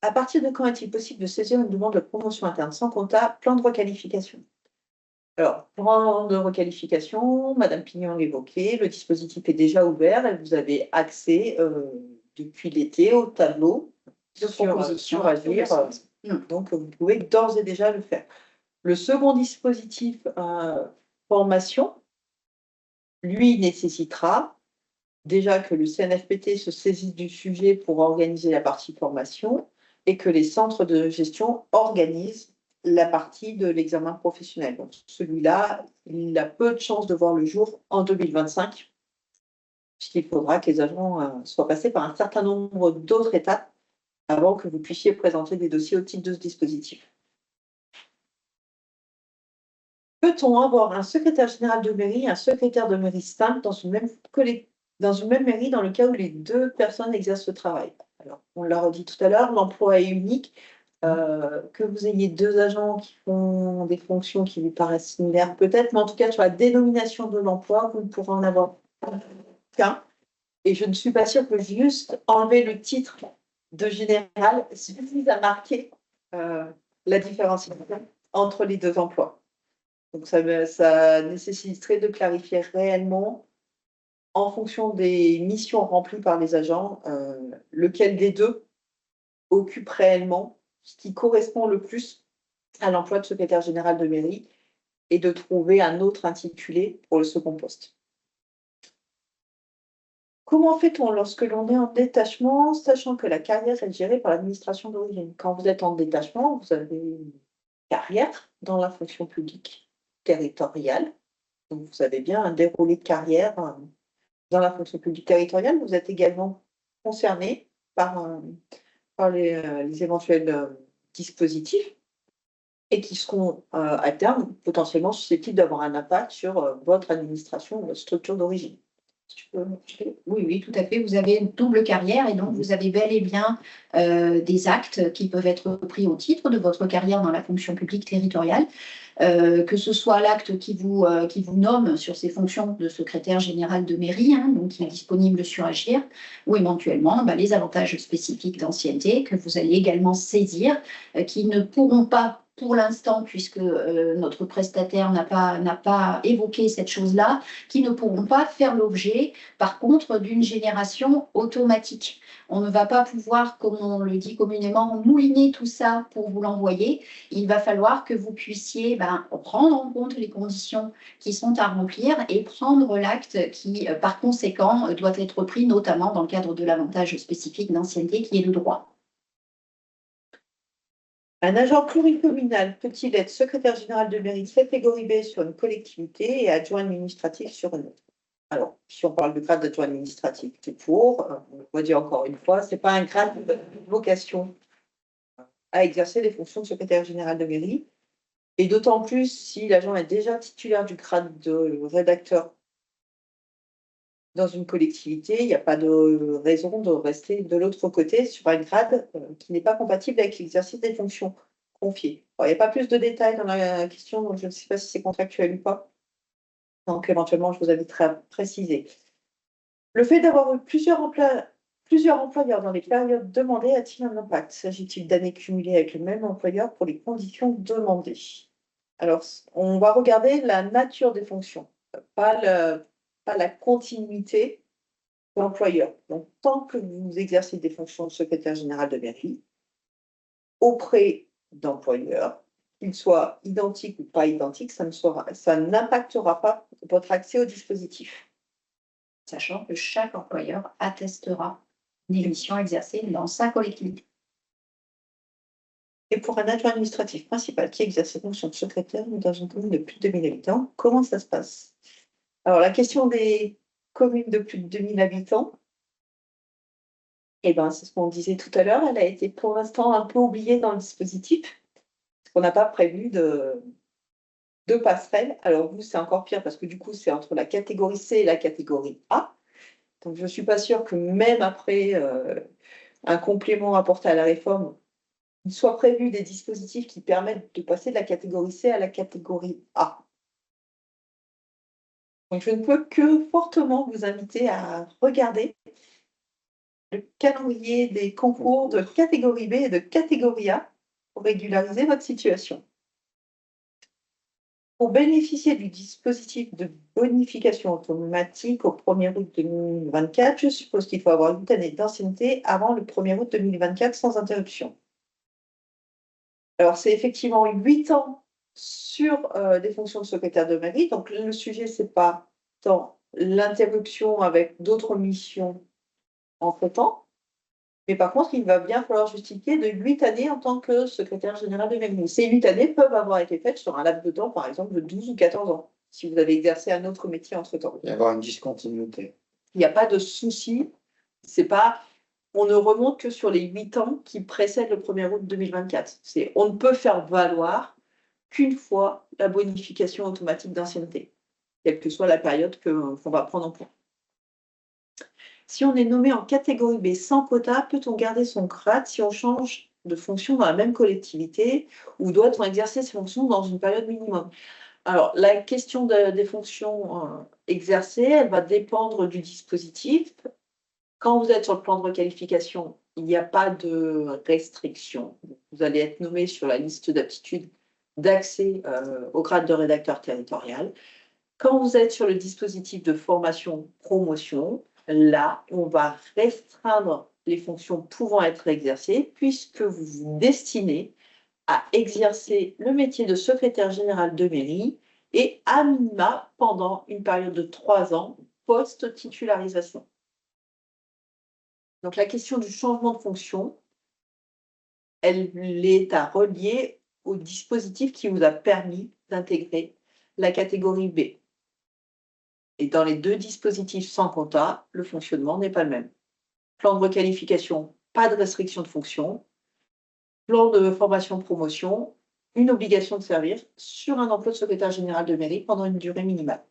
À partir de quand est-il possible de saisir une demande de promotion interne sans compta, plan de requalification? Alors, plan de requalification, Madame Pignon l'évoquait, le dispositif est déjà ouvert et vous avez accès depuis l'été au tableau De propositions. sur Agir. Donc, vous pouvez d'ores et déjà le faire. Le second dispositif, formation, lui nécessitera déjà que le CNFPT se saisisse du sujet pour organiser la partie formation et que les centres de gestion organisent la partie de l'examen professionnel. Donc, celui-là, il a peu de chances de voir le jour en 2025, puisqu'il faudra que les agents soient passés par un certain nombre d'autres étapes avant que vous puissiez présenter des dossiers au titre de ce dispositif. Peut-on avoir un secrétaire général de mairie et un secrétaire de mairie simple dans une même mairie dans le cas où les deux personnes exercent ce travail? Alors, on l'a redit tout à l'heure, l'emploi est unique. Que vous ayez deux agents qui font des fonctions qui lui paraissent similaires, peut-être, mais en tout cas, sur la dénomination de l'emploi, vous ne pourrez en avoir qu'un. Et je ne suis pas sûre que juste enlever le titre de général suffise à marquer la différenciation entre les deux emplois. Donc, ça nécessiterait de clarifier réellement, en fonction des missions remplies par les agents, lequel des deux occupe réellement ce qui correspond le plus à l'emploi de secrétaire général de mairie et de trouver un autre intitulé pour le second poste. Comment fait-on lorsque l'on est en détachement, sachant que la carrière est gérée par l'administration d'origine? Quand vous êtes en détachement, vous avez une carrière dans la fonction publique territoriale. Donc, vous avez bien un déroulé de carrière dans la fonction publique territoriale. Vous êtes également concerné par les éventuels dispositifs et qui seront à terme potentiellement susceptibles d'avoir un impact sur votre administration ou votre structure d'origine. Oui, tout à fait. Vous avez une double carrière et donc vous avez bel et bien des actes qui peuvent être pris au titre de votre carrière dans la fonction publique territoriale, que ce soit l'acte qui vous nomme sur ces fonctions de secrétaire général de mairie, donc qui est disponible sur Agir, ou éventuellement les avantages spécifiques d'ancienneté que vous allez également saisir, qui ne pourront pas pour l'instant, puisque notre prestataire n'a pas évoqué cette chose-là, qui ne pourront pas faire l'objet, par contre, d'une génération automatique. On ne va pas pouvoir, comme on le dit communément, mouliner tout ça pour vous l'envoyer. Il va falloir que vous puissiez prendre en compte les conditions qui sont à remplir et prendre l'acte qui, par conséquent, doit être pris, notamment dans le cadre de l'avantage spécifique d'ancienneté qui est le droit. Un agent pluricommunal peut-il être secrétaire général de mairie catégorie B sur une collectivité et adjoint administratif sur une autre? Alors, si on parle de grade d'adjoint administratif, c'est pour, on va dire encore une fois, ce n'est pas un grade de vocation à exercer les fonctions de secrétaire général de mairie. Et d'autant plus si l'agent est déjà titulaire du grade de rédacteur dans une collectivité, il n'y a pas de raison de rester de l'autre côté sur un grade qui n'est pas compatible avec l'exercice des fonctions confiées. Alors, il n'y a pas plus de détails dans la question, donc je ne sais pas si c'est contractuel ou pas. Donc, éventuellement, je vous inviterai à préciser. Le fait d'avoir eu plusieurs employeurs dans les périodes demandées a-t-il un impact? S'agit-il d'années cumulées avec le même employeur pour les conditions demandées? Alors, on va regarder la nature des fonctions, pas la continuité de l'employeur. Donc, tant que vous exercez des fonctions de secrétaire général de mairie auprès d'employeurs, qu'ils soient identiques ou pas identiques, ça n'impactera pas votre accès au dispositif. Sachant que chaque employeur attestera des missions exercées dans sa collectivité. Et pour un adjoint administratif principal qui exerce ses fonctions de secrétaire dans une commune de plus de 2000 habitants, comment ça se passe? Alors, la question des communes de plus de 2000 habitants, Eh ben, c'est ce qu'on disait tout à l'heure, elle a été pour l'instant un peu oubliée dans le dispositif, parce qu'on n'a pas prévu de passerelle. Alors vous, c'est encore pire parce que du coup, c'est entre la catégorie C et la catégorie A. Donc je ne suis pas sûre que même après un complément apporté à la réforme, il soit prévu des dispositifs qui permettent de passer de la catégorie C à la catégorie A. Donc je ne peux que fortement vous inviter à regarder le calendrier des concours de catégorie B et de catégorie A pour régulariser votre situation. Pour bénéficier du dispositif de bonification automatique au 1er août 2024, je suppose qu'il faut avoir 8 années d'ancienneté avant le 1er août 2024 sans interruption. Alors, c'est effectivement 8 ans sur des fonctions de secrétaire de mairie. Donc, le sujet, ce n'est pas tant l'interruption avec d'autres missions entre-temps, mais par contre, il va bien falloir justifier de 8 années en tant que secrétaire général de mairie. Ces 8 années peuvent avoir été faites sur un laps de temps, par exemple, de 12 ou 14 ans, si vous avez exercé un autre métier entre-temps. Il y avoir une discontinuité. Il n'y a pas de souci. C'est pas, on ne remonte que sur les 8 ans qui précèdent le 1er août 2024. On ne peut faire valoir qu'une fois la bonification automatique d'ancienneté, quelle que soit la période qu'on va prendre en compte. Si on est nommé en catégorie B sans quota, peut-on garder son grade si on change de fonction dans la même collectivité ou doit-on exercer ses fonctions dans une période minimum? Alors, la question des fonctions exercées, elle va dépendre du dispositif. Quand vous êtes sur le plan de requalification, il n'y a pas de restriction. Vous allez être nommé sur la liste d'aptitudes d'accès au grade de rédacteur territorial. Quand vous êtes sur le dispositif de formation-promotion, là, on va restreindre les fonctions pouvant être exercées puisque vous vous destinez à exercer le métier de secrétaire général de mairie et à minima pendant une période de 3 ans post-titularisation. Donc la question du changement de fonction, elle est à relier au dispositif qui vous a permis d'intégrer la catégorie B. Et dans les deux dispositifs sans quota, le fonctionnement n'est pas le même. Plan de requalification, pas de restriction de fonction. Plan de formation-promotion, une obligation de servir sur un emploi de secrétaire général de mairie pendant une durée minimale.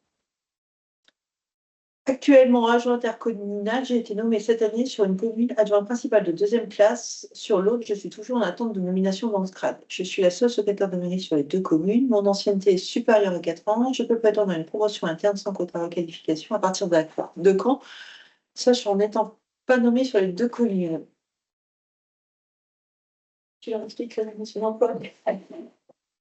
Actuellement adjoint intercommunal, j'ai été nommée cette année sur une commune adjoint principal de 2e classe. Sur l'autre, je suis toujours en attente de nomination dans ce grade. Je suis la seule secrétaire de mairie sur les 2 communes. Mon ancienneté est supérieure à 4 ans. Je peux prétendre à une promotion interne sans quota requalification à partir de quand, sachant en n'étant pas nommée sur les 2 communes. Tu leur expliques la notion d'emploi.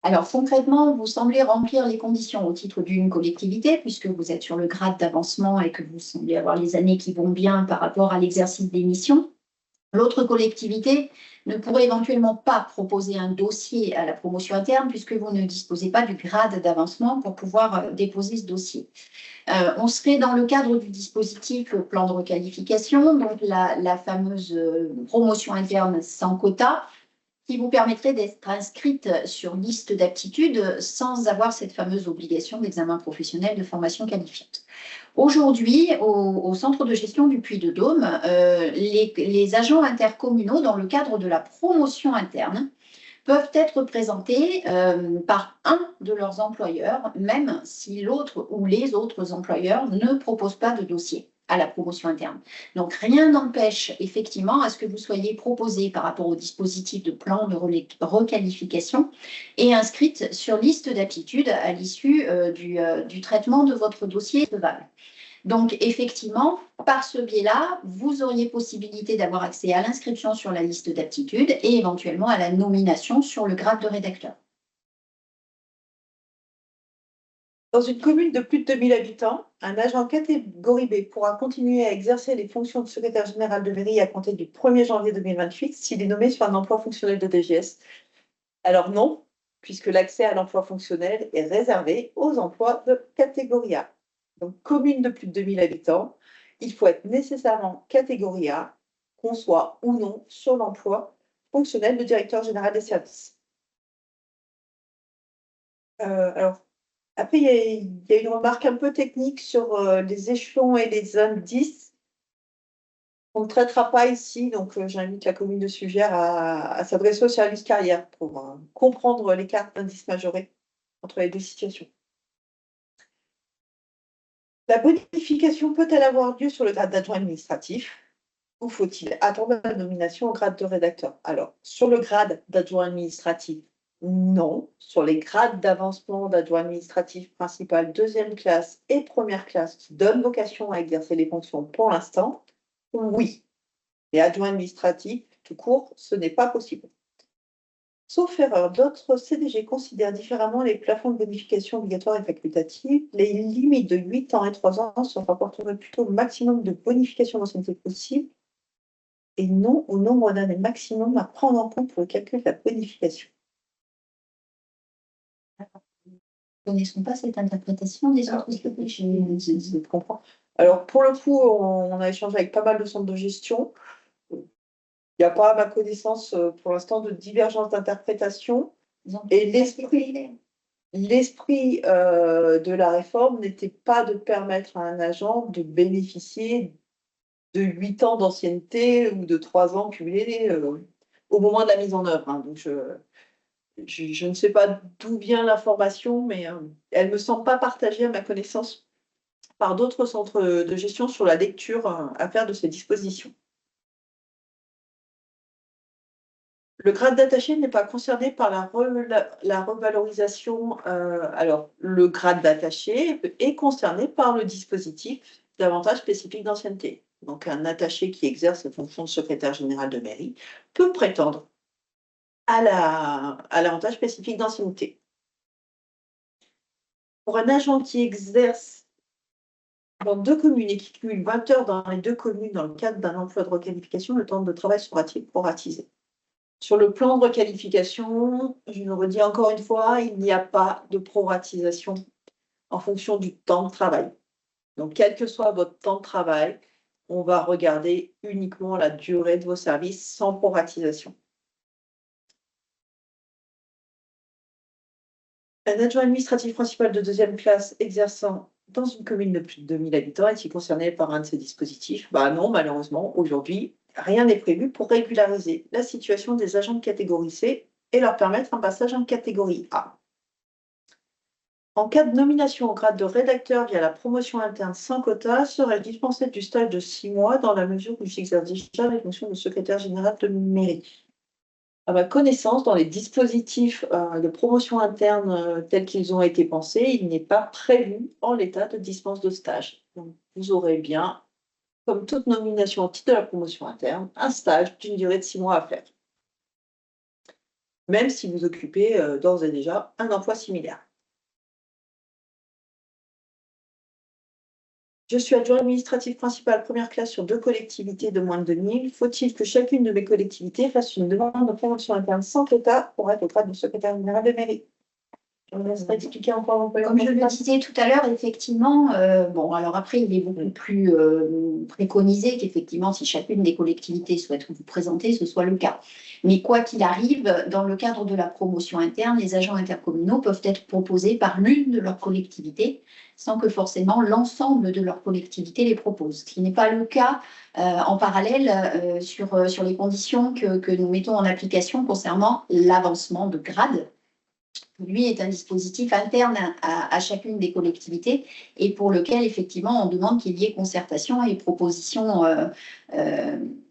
Alors concrètement, vous semblez remplir les conditions au titre d'une collectivité, puisque vous êtes sur le grade d'avancement et que vous semblez avoir les années qui vont bien par rapport à l'exercice des missions. L'autre collectivité ne pourrait éventuellement pas proposer un dossier à la promotion interne, puisque vous ne disposez pas du grade d'avancement pour pouvoir déposer ce dossier. On serait dans le cadre du dispositif plan de requalification, donc la fameuse promotion interne sans quota, qui vous permettrait d'être inscrite sur liste d'aptitudes sans avoir cette fameuse obligation d'examen professionnel de formation qualifiante. Aujourd'hui, au centre de gestion du Puy-de-Dôme, les agents intercommunaux, dans le cadre de la promotion interne, peuvent être présentés par un de leurs employeurs, même si l'autre ou les autres employeurs ne proposent pas de dossier à la promotion interne. Donc, rien n'empêche effectivement à ce que vous soyez proposé par rapport au dispositif de plan de requalification et inscrite sur liste d'aptitudes à l'issue du traitement de votre dossier de VAL. Donc, effectivement, par ce biais-là, vous auriez possibilité d'avoir accès à l'inscription sur la liste d'aptitudes et éventuellement à la nomination sur le grade de rédacteur. Dans une commune de plus de 2000 habitants, un agent catégorie B pourra continuer à exercer les fonctions de secrétaire général de mairie à compter du 1er janvier 2028 s'il est nommé sur un emploi fonctionnel de DGS. Alors non, puisque l'accès à l'emploi fonctionnel est réservé aux emplois de catégorie A. Donc, commune de plus de 2000 habitants, il faut être nécessairement catégorie A, qu'on soit ou non sur l'emploi fonctionnel de directeur général des services. Alors, après, il y a une remarque un peu technique sur les échelons et les indices. On ne traitera pas ici, donc j'invite la commune de Sugères à s'adresser au service carrière pour comprendre l'écart d'indice majoré entre les deux situations. La bonification peut-elle avoir lieu sur le grade d'adjoint administratif ou faut-il attendre la nomination au grade de rédacteur? Alors, sur le grade d'adjoint administratif, non. Sur les grades d'avancement d'adjoint administratif principal, deuxième classe et première classe qui donnent vocation à exercer les fonctions pour l'instant, oui. Les adjoints administratifs, tout court, ce n'est pas possible. Sauf erreur, d'autres CDG considèrent différemment les plafonds de bonification obligatoires et facultatifs. Les limites de 8 ans et 3 ans se rapporteraient plutôt au maximum de bonification d'ancienneté possible et non au nombre d'années maximum à prendre en compte pour le calcul de la bonification. Nous ne connaissons pas cette interprétation des autres CDG. Je comprends. Alors, pour le coup, on a échangé avec pas mal de centres de gestion. Il n'y a pas, à ma connaissance, pour l'instant, de divergence d'interprétation. Et l'esprit de la réforme n'était pas de permettre à un agent de bénéficier de 8 ans d'ancienneté ou de 3 ans cumulés au moment de la mise en œuvre. Hein. Donc, je ne sais pas d'où vient l'information, mais elle ne me semble pas partagée, à ma connaissance, par d'autres centres de gestion sur la lecture à faire de ces dispositions. Le grade d'attaché n'est pas concerné par la revalorisation. Alors, le grade d'attaché est concerné par le dispositif d'avantage spécifique d'ancienneté. Donc, un attaché qui exerce la fonction de secrétaire général de mairie peut prétendre à l'avantage spécifique d'ancienneté. Pour un agent qui exerce dans 2 communes et qui cumule 20 heures dans les 2 communes dans le cadre d'un emploi de requalification, le temps de travail sera-t-il proratisé? Sur le plan de requalification, je le redis encore une fois, il n'y a pas de proratisation en fonction du temps de travail. Donc, quel que soit votre temps de travail, on va regarder uniquement la durée de vos services sans proratisation. Un adjoint administratif principal de 2e classe exerçant dans une commune de plus de 2000 habitants est-il concerné par un de ces dispositifs? Non, malheureusement, aujourd'hui, rien n'est prévu pour régulariser la situation des agents de catégorie C et leur permettre un passage en catégorie A. En cas de nomination au grade de rédacteur via la promotion interne sans quota, serait dispensé du stage de 6 mois dans la mesure où j'exerce déjà les fonctions de secrétaire général de mairie. À ma connaissance, dans les dispositifs de promotion interne tels qu'ils ont été pensés, il n'est pas prévu en l'état de dispense de stage. Donc, vous aurez bien, comme toute nomination au titre de la promotion interne, un stage d'une durée de 6 mois à faire, même si vous occupez d'ores et déjà un emploi similaire. Je suis adjoint administratif principal première classe sur 2 collectivités de moins de 2000. Faut-il que chacune de mes collectivités fasse une demande de promotion interne sans quota pour être au grade de secrétaire général de mairie? Je vous laisserai expliquer encore un peu. Comme je le disais tout à l'heure, effectivement, alors après, il est beaucoup plus préconisé qu'effectivement, si chacune des collectivités souhaite vous présenter, ce soit le cas. Mais quoi qu'il arrive, dans le cadre de la promotion interne, les agents intercommunaux peuvent être proposés par l'une de leurs collectivités, sans que forcément l'ensemble de leurs collectivités les propose. Ce qui n'est pas le cas en parallèle sur les conditions que nous mettons en application concernant l'avancement de grade. Lui est un dispositif interne à chacune des collectivités et pour lequel, effectivement, on demande qu'il y ait concertation et proposition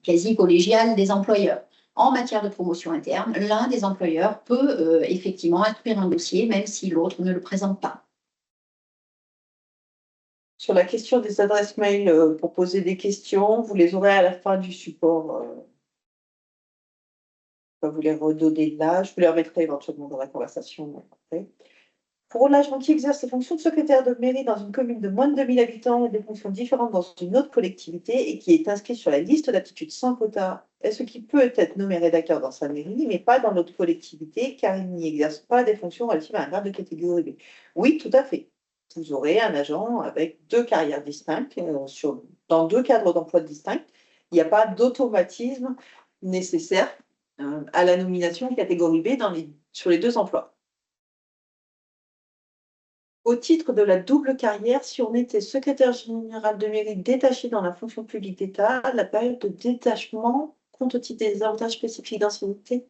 quasi collégiale des employeurs. En matière de promotion interne, l'un des employeurs peut effectivement instruire un dossier, même si l'autre ne le présente pas. Sur la question des adresses mail pour poser des questions, vous les aurez à la fin du support. Je vais vous les redonner là. Je vous les remettrai éventuellement dans la conversation après. Pour l'agent qui exerce les fonctions de secrétaire de mairie dans une commune de moins de 2000 habitants et des fonctions différentes dans une autre collectivité et qui est inscrit sur la liste d'aptitude sans quota, est-ce qu'il peut être nommé rédacteur dans sa mairie, mais pas dans l'autre collectivité, car il n'y exerce pas des fonctions relatives à un grade de catégorie B? Oui, tout à fait. Vous aurez un agent avec 2 carrières distinctes, dans 2 cadres d'emploi distincts. Il n'y a pas d'automatisme nécessaire à la nomination catégorie B sur les 2 emplois. au titre de la double carrière, si on était secrétaire général de mairie détaché dans la fonction publique d'État, la période de détachement compte au titre des avantages spécifiques d'ancienneté.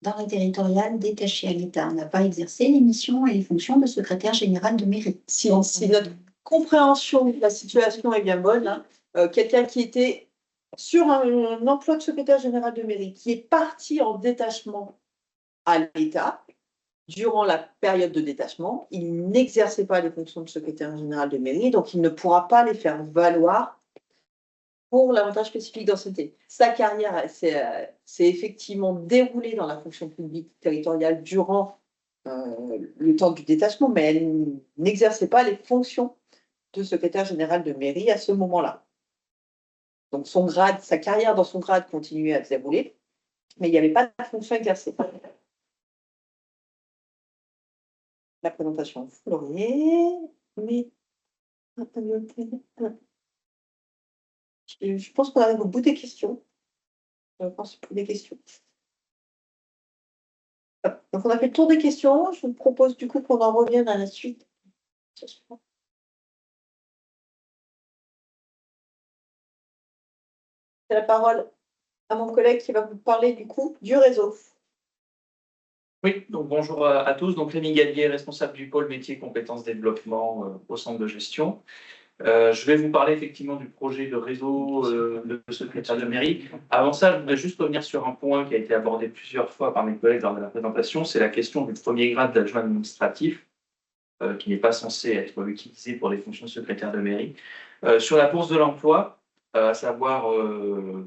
Dans les territoriales détachées à l'État, on n'a pas exercé les missions et les fonctions de secrétaire général de mairie. Si notre compréhension de la situation est bien bonne, hein, quelqu'un qui était sur un emploi de secrétaire général de mairie, qui est parti en détachement à l'État, durant la période de détachement, il n'exerçait pas les fonctions de secrétaire général de mairie, donc il ne pourra pas les faire valoir pour l'avantage spécifique d'ancienneté. Sa carrière s'est effectivement déroulée dans la fonction publique territoriale durant le temps du détachement, mais elle n'exerçait pas les fonctions de secrétaire général de mairie à ce moment-là. Donc son grade, sa carrière dans son grade continuait à se dérouler, mais il n'y avait pas de fonction exercée. La présentation, vous l'auriez, mais je pense qu'on arrive au bout des questions. Je pense plus des questions. Donc on a fait le tour des questions. Je vous propose du coup qu'on en revienne à la suite. C'est la parole à mon collègue qui va vous parler du coup du réseau. Oui, donc bonjour à tous. Donc Rémi Gallier, responsable du pôle métier compétences développement au centre de gestion. Je vais vous parler effectivement du projet de réseau de secrétaire de mairie. Avant ça, je voudrais juste revenir sur un point qui a été abordé plusieurs fois par mes collègues lors de la présentation, c'est la question du premier grade d'adjoint administratif, qui n'est pas censé être utilisé pour les fonctions de secrétaire de mairie. Sur la bourse de l'emploi, à savoir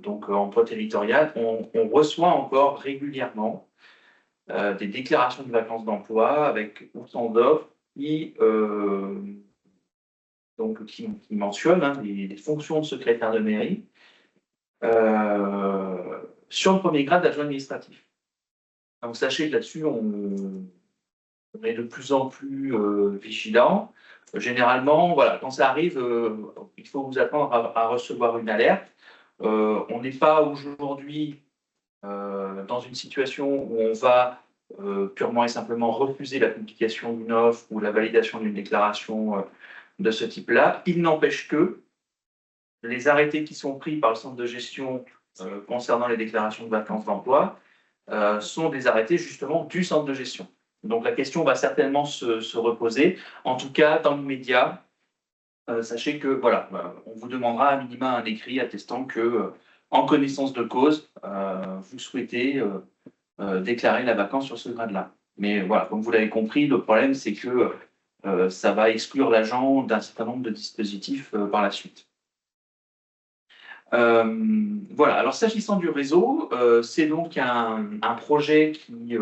donc emploi territorial, on reçoit encore régulièrement des déclarations de vacances d'emploi avec autant d'offres qui mentionnent les fonctions de secrétaire de mairie sur le premier grade d'adjoint administratif. Donc sachez que là-dessus, on est de plus en plus vigilant. Généralement, voilà, quand ça arrive, il faut vous attendre à recevoir une alerte. On n'est pas aujourd'hui dans une situation où on va purement et simplement refuser la publication d'une offre ou la validation d'une déclaration de ce type-là. Il n'empêche que les arrêtés qui sont pris par le centre de gestion concernant les déclarations de vacances d'emploi sont des arrêtés justement du centre de gestion. Donc la question va certainement se reposer. En tout cas, dans l'immédiat, sachez que voilà, on vous demandera à minima un écrit attestant que, en connaissance de cause, vous souhaitez déclarer la vacance sur ce grade-là. Mais voilà, comme vous l'avez compris, le problème c'est que ça va exclure l'agent d'un certain nombre de dispositifs par la suite. Voilà, alors s'agissant du réseau, c'est donc un projet qui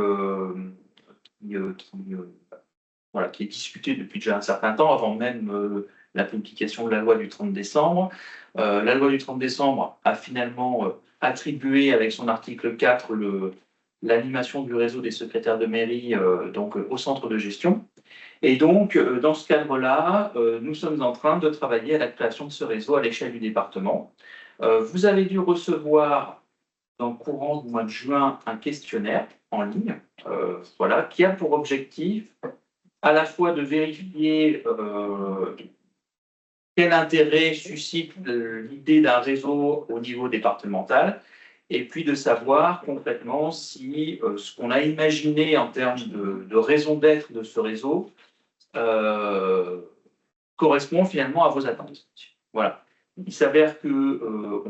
est discuté depuis déjà un certain temps, avant même la publication de la loi du 30 décembre. La loi du 30 décembre a finalement attribué avec son article 4 l'animation du réseau des secrétaires de mairie donc, au centre de gestion. Et donc, dans ce cadre-là, nous sommes en train de travailler à la création de ce réseau à l'échelle du département. Vous avez dû recevoir dans le courant du mois de juin un questionnaire en ligne, voilà, qui a pour objectif à la fois de vérifier quel intérêt suscite l'idée d'un réseau au niveau départemental, et puis de savoir concrètement si ce qu'on a imaginé en termes de raison d'être de ce réseau correspond finalement à vos attentes. Voilà. Il s'avère que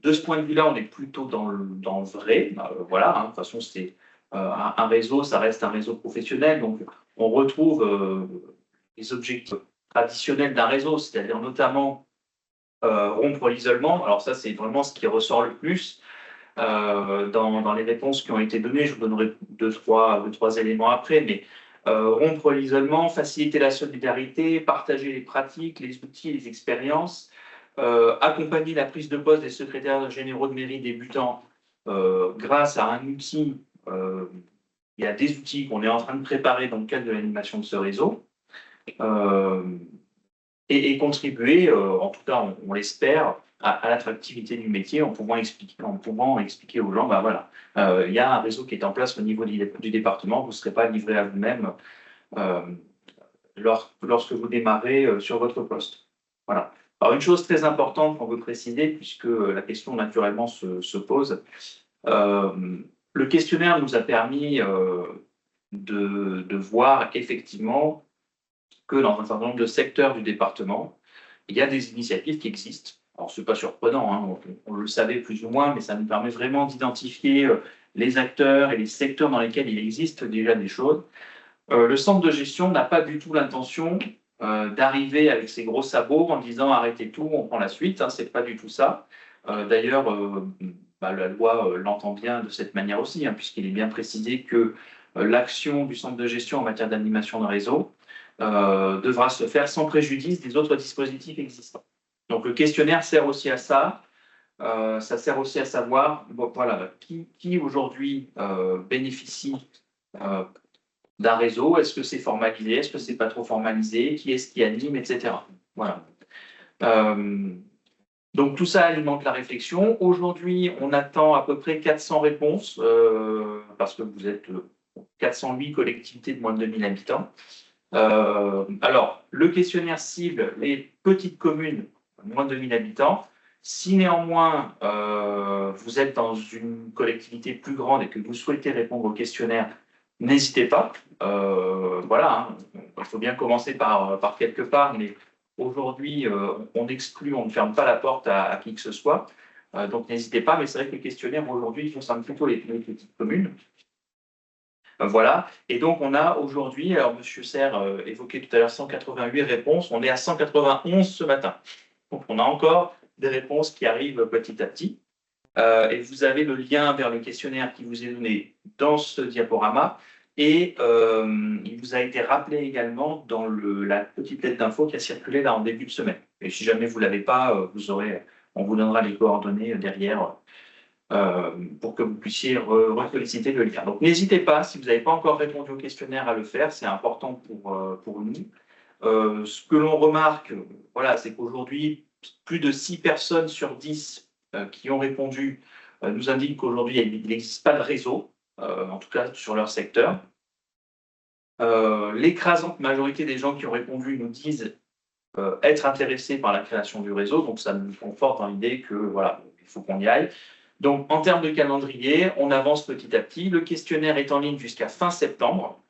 de ce point de vue-là, on est plutôt dans le vrai. Voilà, de toute façon, c'est un réseau, ça reste un réseau professionnel, donc on retrouve les objectifs traditionnels d'un réseau, c'est-à-dire notamment rompre l'isolement. Alors ça, c'est vraiment ce qui ressort le plus dans les réponses qui ont été données. Je vous donnerai deux, trois éléments après, mais rompre l'isolement, faciliter la solidarité, partager les pratiques, les outils, les expériences, accompagner la prise de poste des secrétaires généraux de mairie débutants grâce à un outil. Il y a des outils qu'on est en train de préparer dans le cadre de l'animation de ce réseau et contribuer, en tout cas on l'espère, à l'attractivité du métier en pouvant expliquer aux gens, bah voilà, il y a un réseau qui est en place au niveau du département, vous ne serez pas livré à vous-même lorsque vous démarrez sur votre poste. Voilà. Alors, une chose très importante qu'on veut préciser, puisque la question naturellement se pose, le questionnaire nous a permis de voir effectivement que dans un certain nombre de secteurs du département, il y a des initiatives qui existent. Alors, ce n'est pas surprenant, hein, on le savait plus ou moins, mais ça nous permet vraiment d'identifier les acteurs et les secteurs dans lesquels il existe déjà des choses. Le centre de gestion n'a pas du tout l'intention d'arriver avec ses gros sabots en disant arrêtez tout, on prend la suite. Hein, c'est pas du tout ça. D'ailleurs, la loi l'entend bien de cette manière aussi, hein, puisqu'il est bien précisé que l'action du centre de gestion en matière d'animation de réseau devra se faire sans préjudice des autres dispositifs existants. Donc le questionnaire sert aussi à ça. Ça sert aussi à savoir voilà, qui aujourd'hui bénéficie d'un réseau, est-ce que c'est formalisé, est-ce que c'est pas trop formalisé, qui est-ce qui anime, etc. Voilà. Donc tout ça alimente la réflexion. Aujourd'hui, on attend à peu près 400 réponses, parce que vous êtes 408 collectivités de moins de 2000 habitants. Alors, le questionnaire cible les petites communes, moins de 2000 habitants. Si néanmoins, vous êtes dans une collectivité plus grande et que vous souhaitez répondre au questionnaire, n'hésitez pas. Voilà, hein. Il faut bien commencer par quelque part, mais aujourd'hui, on exclut, on ne ferme pas la porte à qui que ce soit. Donc, n'hésitez pas, mais c'est vrai que le questionnaire, aujourd'hui, concerne plutôt les petites communes. Voilà, et donc on a aujourd'hui, alors M. Serre évoquait tout à l'heure 188 réponses, on est à 191 ce matin. Donc on a encore des réponses qui arrivent petit à petit. Et vous avez le lien vers le questionnaire qui vous est donné dans ce diaporama. Et il vous a été rappelé également dans la petite lettre d'info qui a circulé là en début de semaine. Et si jamais vous ne l'avez pas, on vous donnera les coordonnées derrière pour que vous puissiez solliciter le lien. Donc n'hésitez pas, si vous n'avez pas encore répondu au questionnaire, à le faire, c'est important pour nous. Ce que l'on remarque, voilà, c'est qu'aujourd'hui, plus de 6 personnes sur 10 qui ont répondu nous indiquent qu'aujourd'hui, il n'existe pas de réseau, en tout cas sur leur secteur. L'écrasante majorité des gens qui ont répondu nous disent être intéressés par la création du réseau, donc ça nous conforte dans l'idée que voilà, il faut qu'on y aille. Donc, en termes de calendrier, on avance petit à petit. Le questionnaire est en ligne jusqu'à fin septembre.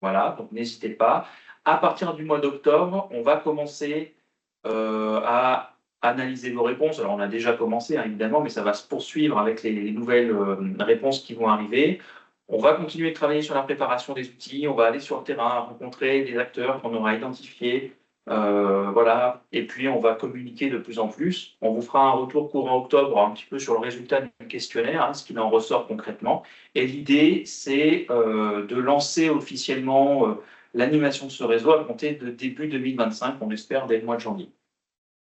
Voilà, donc n'hésitez pas. À partir du mois d'octobre, on va commencer à analyser vos réponses. Alors, on a déjà commencé, hein, évidemment, mais ça va se poursuivre avec les nouvelles réponses qui vont arriver. On va continuer de travailler sur la préparation des outils. On va aller sur le terrain, rencontrer des acteurs qu'on aura identifiés. Voilà, et puis on va communiquer de plus en plus. On vous fera un retour courant octobre un petit peu sur le résultat du questionnaire, hein, ce qu'il en ressort concrètement. Et l'idée, c'est de lancer officiellement l'animation de ce réseau à compter de début 2025, on espère dès le mois de janvier.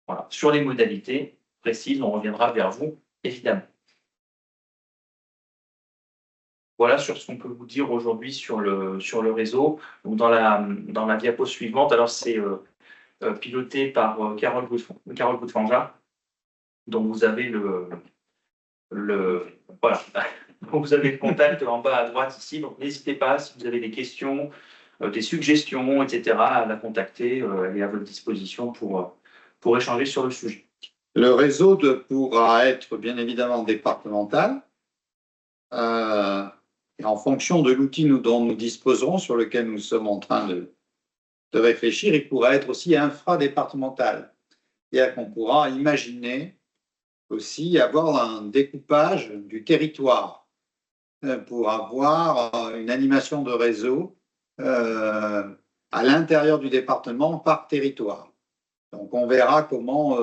Voilà. Sur les modalités précises, on reviendra vers vous, évidemment. Voilà sur ce qu'on peut vous dire aujourd'hui sur le réseau. Donc dans la diapo suivante, alors c'est piloté par Carole Boutefanga. Donc vous avez voilà. Vous avez le contact en bas à droite ici. Donc n'hésitez pas si vous avez des questions, des suggestions, etc. à la contacter. Elle est à votre disposition pour échanger sur le sujet. Le réseau pourra être bien évidemment départemental. Et en fonction de l'outil dont nous disposerons, sur lequel nous sommes en train de réfléchir, il pourra être aussi infradépartemental. C'est-à-dire qu'on pourra imaginer aussi avoir un découpage du territoire pour avoir une animation de réseau à l'intérieur du département par territoire. Donc on verra comment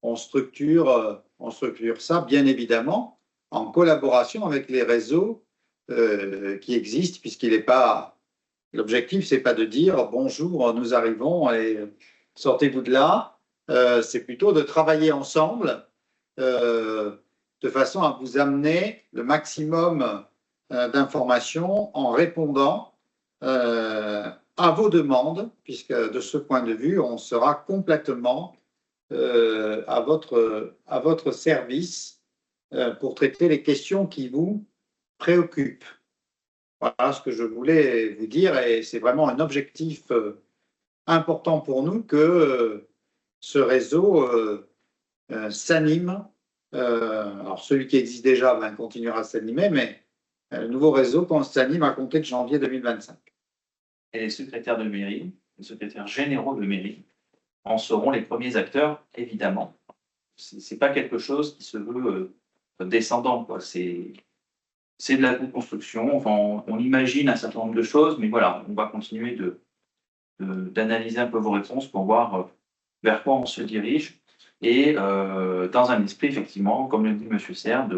on structure ça, bien évidemment, en collaboration avec les réseaux qui existent, puisqu'il n'est pas... L'objectif, ce n'est pas de dire « bonjour, nous arrivons et sortez-vous de là ». C'est plutôt de travailler ensemble de façon à vous amener le maximum d'informations en répondant à vos demandes, puisque de ce point de vue, on sera complètement à votre service pour traiter les questions qui vous préoccupent. Voilà ce que je voulais vous dire, et c'est vraiment un objectif important pour nous que ce réseau s'anime. Alors celui qui existe déjà continuera à s'animer, mais le nouveau réseau s'anime à compter de janvier 2025. Et les secrétaires de mairie, les secrétaires généraux de mairie, en seront les premiers acteurs, évidemment. C'est pas quelque chose qui se veut descendant, quoi. C'est de la construction. Enfin, on imagine un certain nombre de choses, mais voilà, on va continuer d'analyser un peu vos réponses pour voir vers quoi on se dirige. Et dans un esprit, effectivement, comme le dit M. Serre,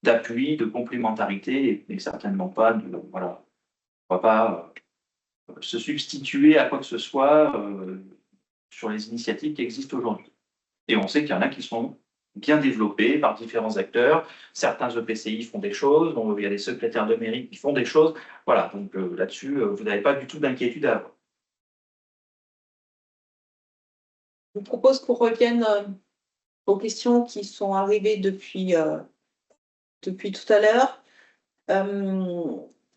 d'appui, de complémentarité, et certainement pas voilà, on ne va pas se substituer à quoi que ce soit sur les initiatives qui existent aujourd'hui. Et on sait qu'il y en a qui sont bien développés par différents acteurs. Certains EPCI font des choses, il y a des secrétaires de mairie qui font des choses. Voilà, donc là-dessus, vous n'avez pas du tout d'inquiétude à avoir. Je vous propose qu'on revienne aux questions qui sont arrivées depuis tout à l'heure.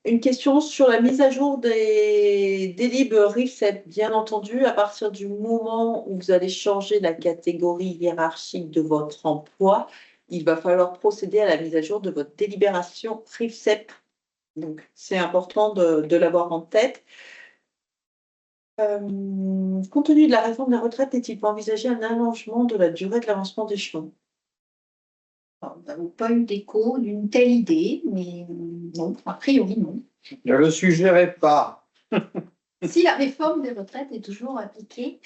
Une question sur la mise à jour des libres RIFSEP. Bien entendu, à partir du moment où vous allez changer la catégorie hiérarchique de votre emploi, il va falloir procéder à la mise à jour de votre délibération RIFSEP. Donc, c'est important de l'avoir en tête. Compte tenu de la réforme de la retraite, n'est-il pas envisagé un allongement de la durée de l'avancement d'échelon? Nous n'avons pas eu d'écho d'une telle idée, mais non, a priori non. Ne le suggérez pas. Si la réforme des retraites est toujours appliquée.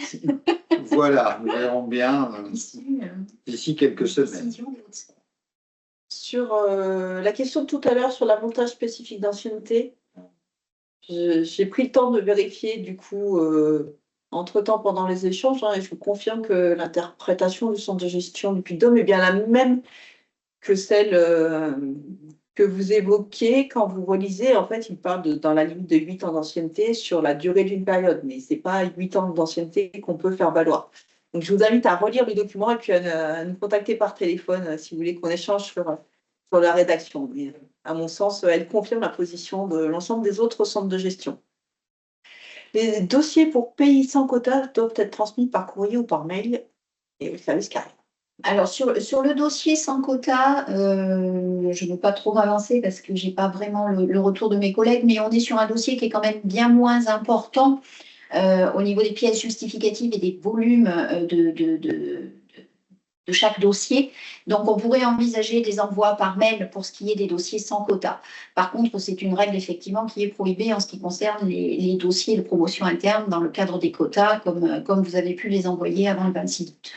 Voilà, nous verrons bien d'ici quelques semaines. Sur la question de tout à l'heure sur l'avantage spécifique d'ancienneté, j'ai pris le temps de vérifier du coup entre-temps pendant les échanges, et je vous confirme que l'interprétation du centre de gestion du Puy-de-Dôme est bien la même que celle que vous évoquiez quand vous relisez. En fait, il parle dans la limite de 8 ans d'ancienneté sur la durée d'une période, mais ce n'est pas 8 ans d'ancienneté qu'on peut faire valoir. Donc, je vous invite à relire le document et puis à nous contacter par téléphone si vous voulez qu'on échange sur la rédaction. Mais, à mon sens, elle confirme la position de l'ensemble des autres centres de gestion. Les dossiers pour pays sans quota doivent être transmis par courrier ou par mail et au service carrière. Alors, sur le dossier sans quota, je ne veux pas trop m'avancer parce que je n'ai pas vraiment le retour de mes collègues, mais on est sur un dossier qui est quand même bien moins important au niveau des pièces justificatives et des volumes de chaque dossier. Donc, on pourrait envisager des envois par mail pour ce qui est des dossiers sans quota. Par contre, c'est une règle effectivement qui est prohibée en ce qui concerne les dossiers de promotion interne dans le cadre des quotas, comme vous avez pu les envoyer avant le 26 août.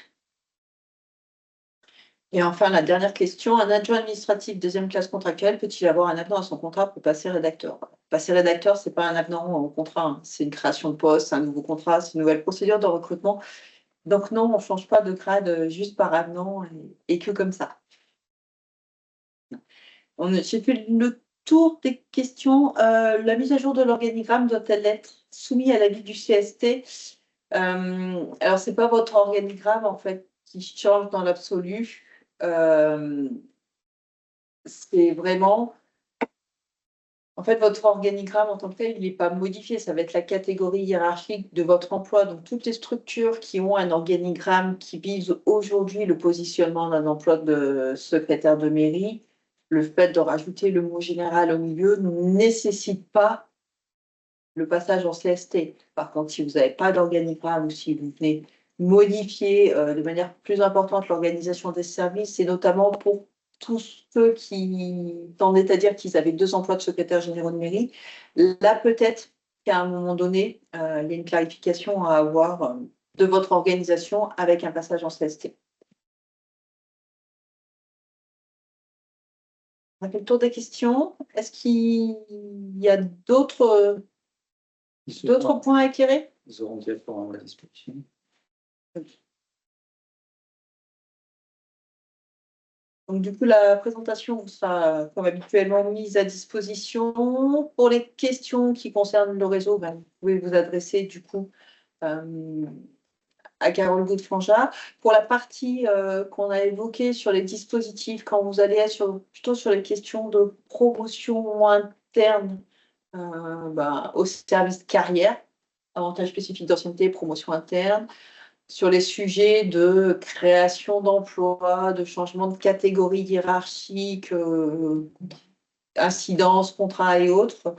Et enfin, la dernière question, un adjoint administratif deuxième classe contractuelle peut-il avoir un avenant à son contrat pour passer rédacteur? Passer rédacteur, ce n'est pas un avenant au contrat, hein. C'est une création de poste, un nouveau contrat, c'est une nouvelle procédure de recrutement. Donc non, on ne change pas de grade juste par avenant et que comme ça. J'ai fait le tour des questions. La mise à jour de l'organigramme doit-elle être soumise à l'avis du CST? Alors, ce n'est pas votre organigramme en fait qui change dans l'absolu. C'est vraiment, en fait, votre organigramme en tant que tel, il n'est pas modifié. Ça va être la catégorie hiérarchique de votre emploi. Donc, toutes les structures qui ont un organigramme qui vise aujourd'hui le positionnement d'un emploi de secrétaire de mairie, le fait de rajouter le mot général au milieu ne nécessite pas le passage en CST. Par contre, si vous n'avez pas d'organigramme ou si vous venez modifier de manière plus importante l'organisation des services, et notamment pour tous ceux qui tendaient à dire qu'ils avaient 2 emplois de secrétaire généraux de mairie, là peut-être qu'à un moment donné, il y a une clarification à avoir de votre organisation avec un passage en CST. On a fait le tour des questions. Est-ce qu'il y a d'autres points à éclairer? Ils auront directement la discussion. Donc, du coup, la présentation sera, comme habituellement, mise à disposition. Pour les questions qui concernent le réseau, vous pouvez vous adresser, du coup, à Carole Godefrangin. Pour la partie qu'on a évoquée sur les dispositifs, quand vous allez être plutôt sur les questions de promotion interne au service carrière, avantages spécifiques d'ancienneté, promotion interne, sur les sujets de création d'emplois, de changement de catégorie hiérarchique, incidence, contrat et autres,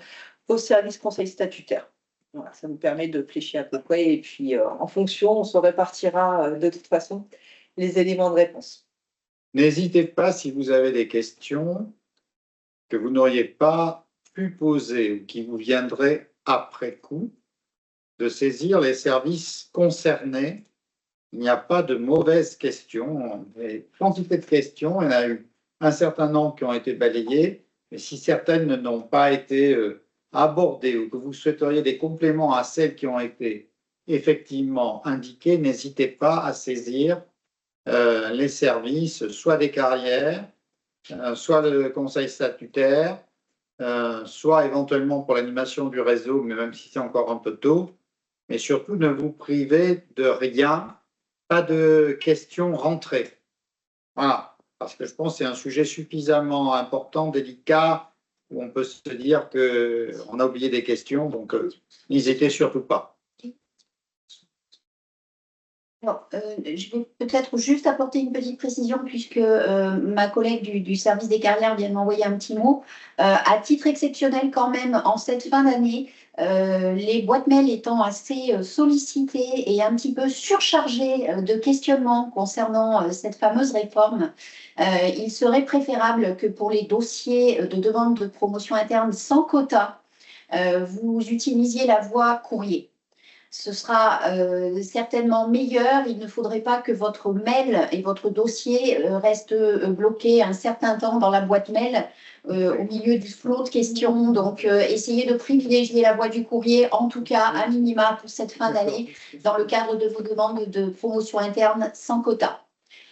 au service conseil statutaire. Voilà, ça nous permet de fléchir à peu près et puis en fonction, on se répartira de toute façon les éléments de réponse. N'hésitez pas si vous avez des questions que vous n'auriez pas pu poser ou qui vous viendraient après coup, de saisir les services concernés. Il n'y a pas de mauvaises questions. Il y a quantité de questions. Il y en a eu un certain nombre qui ont été balayées, mais si certaines n'ont pas été abordées ou que vous souhaiteriez des compléments à celles qui ont été effectivement indiquées, n'hésitez pas à saisir les services, soit des carrières, soit le conseil statutaire, soit éventuellement pour l'animation du réseau, mais même si c'est encore un peu tôt. Mais surtout, ne vous privez de rien, pas de questions rentrées. Voilà, parce que je pense que c'est un sujet suffisamment important, délicat, où on peut se dire qu'on a oublié des questions, donc n'hésitez surtout pas. Alors, je vais peut-être juste apporter une petite précision puisque ma collègue du service des carrières vient de m'envoyer un petit mot. À titre exceptionnel quand même, en cette fin d'année, les boîtes mail étant assez sollicitées et un petit peu surchargées de questionnements concernant cette fameuse réforme, il serait préférable que pour les dossiers de demande de promotion interne sans quota, vous utilisiez la voie courrier. Ce sera certainement meilleur. Il ne faudrait pas que votre mail et votre dossier restent bloqués un certain temps dans la boîte mail au milieu du flot de questions. Donc, essayez de privilégier la voie du courrier, en tout cas à minima pour cette fin d'année, dans le cadre de vos demandes de promotion interne sans quota.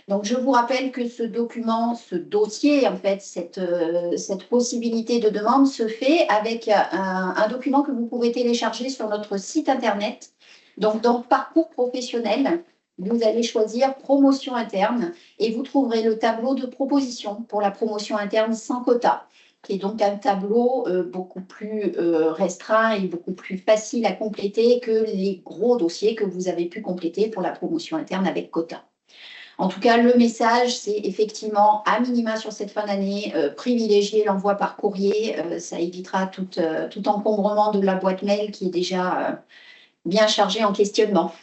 Donc, je vous rappelle que ce document, ce dossier, en fait, cette possibilité de demande se fait avec un document que vous pouvez télécharger sur notre site internet. Donc, dans Parcours professionnel, vous allez choisir promotion interne et vous trouverez le tableau de proposition pour la promotion interne sans quota, qui est donc un tableau beaucoup plus restreint et beaucoup plus facile à compléter que les gros dossiers que vous avez pu compléter pour la promotion interne avec quota. En tout cas, le message, c'est effectivement, à minima sur cette fin d'année, privilégier l'envoi par courrier. Ça évitera tout encombrement de la boîte mail qui est déjà bien chargée en questionnement.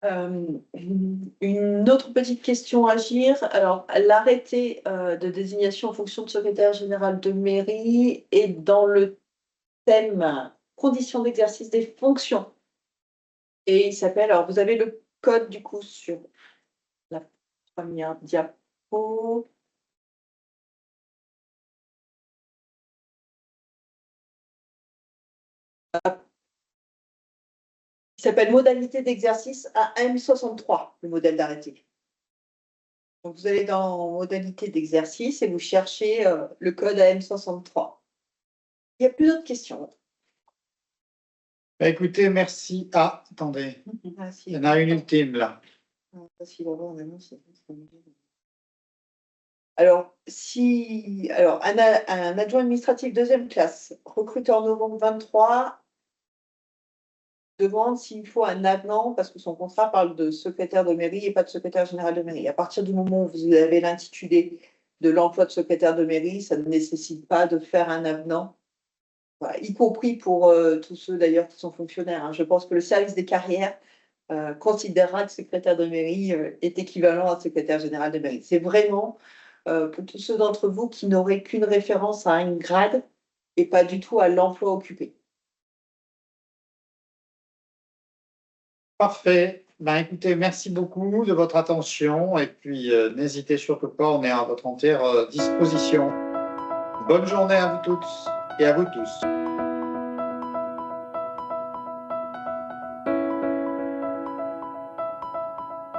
Une autre petite question à agir. Alors, l'arrêté de désignation en fonction de secrétaire général de mairie est dans le thème conditions d'exercice des fonctions. Et il s'appelle, alors vous avez le code du coup sur la première diapo. Il s'appelle modalité d'exercice à M63, le modèle d'arrêté. Donc vous allez dans modalité d'exercice et vous cherchez le code à M63. Il n'y a plus d'autres questions. Bah, écoutez, merci. Ah, attendez, il y en a une ultime là. Alors, un adjoint administratif deuxième classe, recruté en novembre 23, demande s'il faut un avenant, parce que son contrat parle de secrétaire de mairie et pas de secrétaire général de mairie. À partir du moment où vous avez l'intitulé de l'emploi de secrétaire de mairie, ça ne nécessite pas de faire un avenant. Voilà, y compris pour tous ceux d'ailleurs qui sont fonctionnaires. Hein. Je pense que le service des carrières considérera que secrétaire de mairie est équivalent à secrétaire général de mairie. C'est vraiment pour tous ceux d'entre vous qui n'auraient qu'une référence à une grade et pas du tout à l'emploi occupé. Parfait. Ben, écoutez, merci beaucoup de votre attention et puis n'hésitez surtout pas, on est à votre entière disposition. Bonne journée à vous toutes et à vous tous.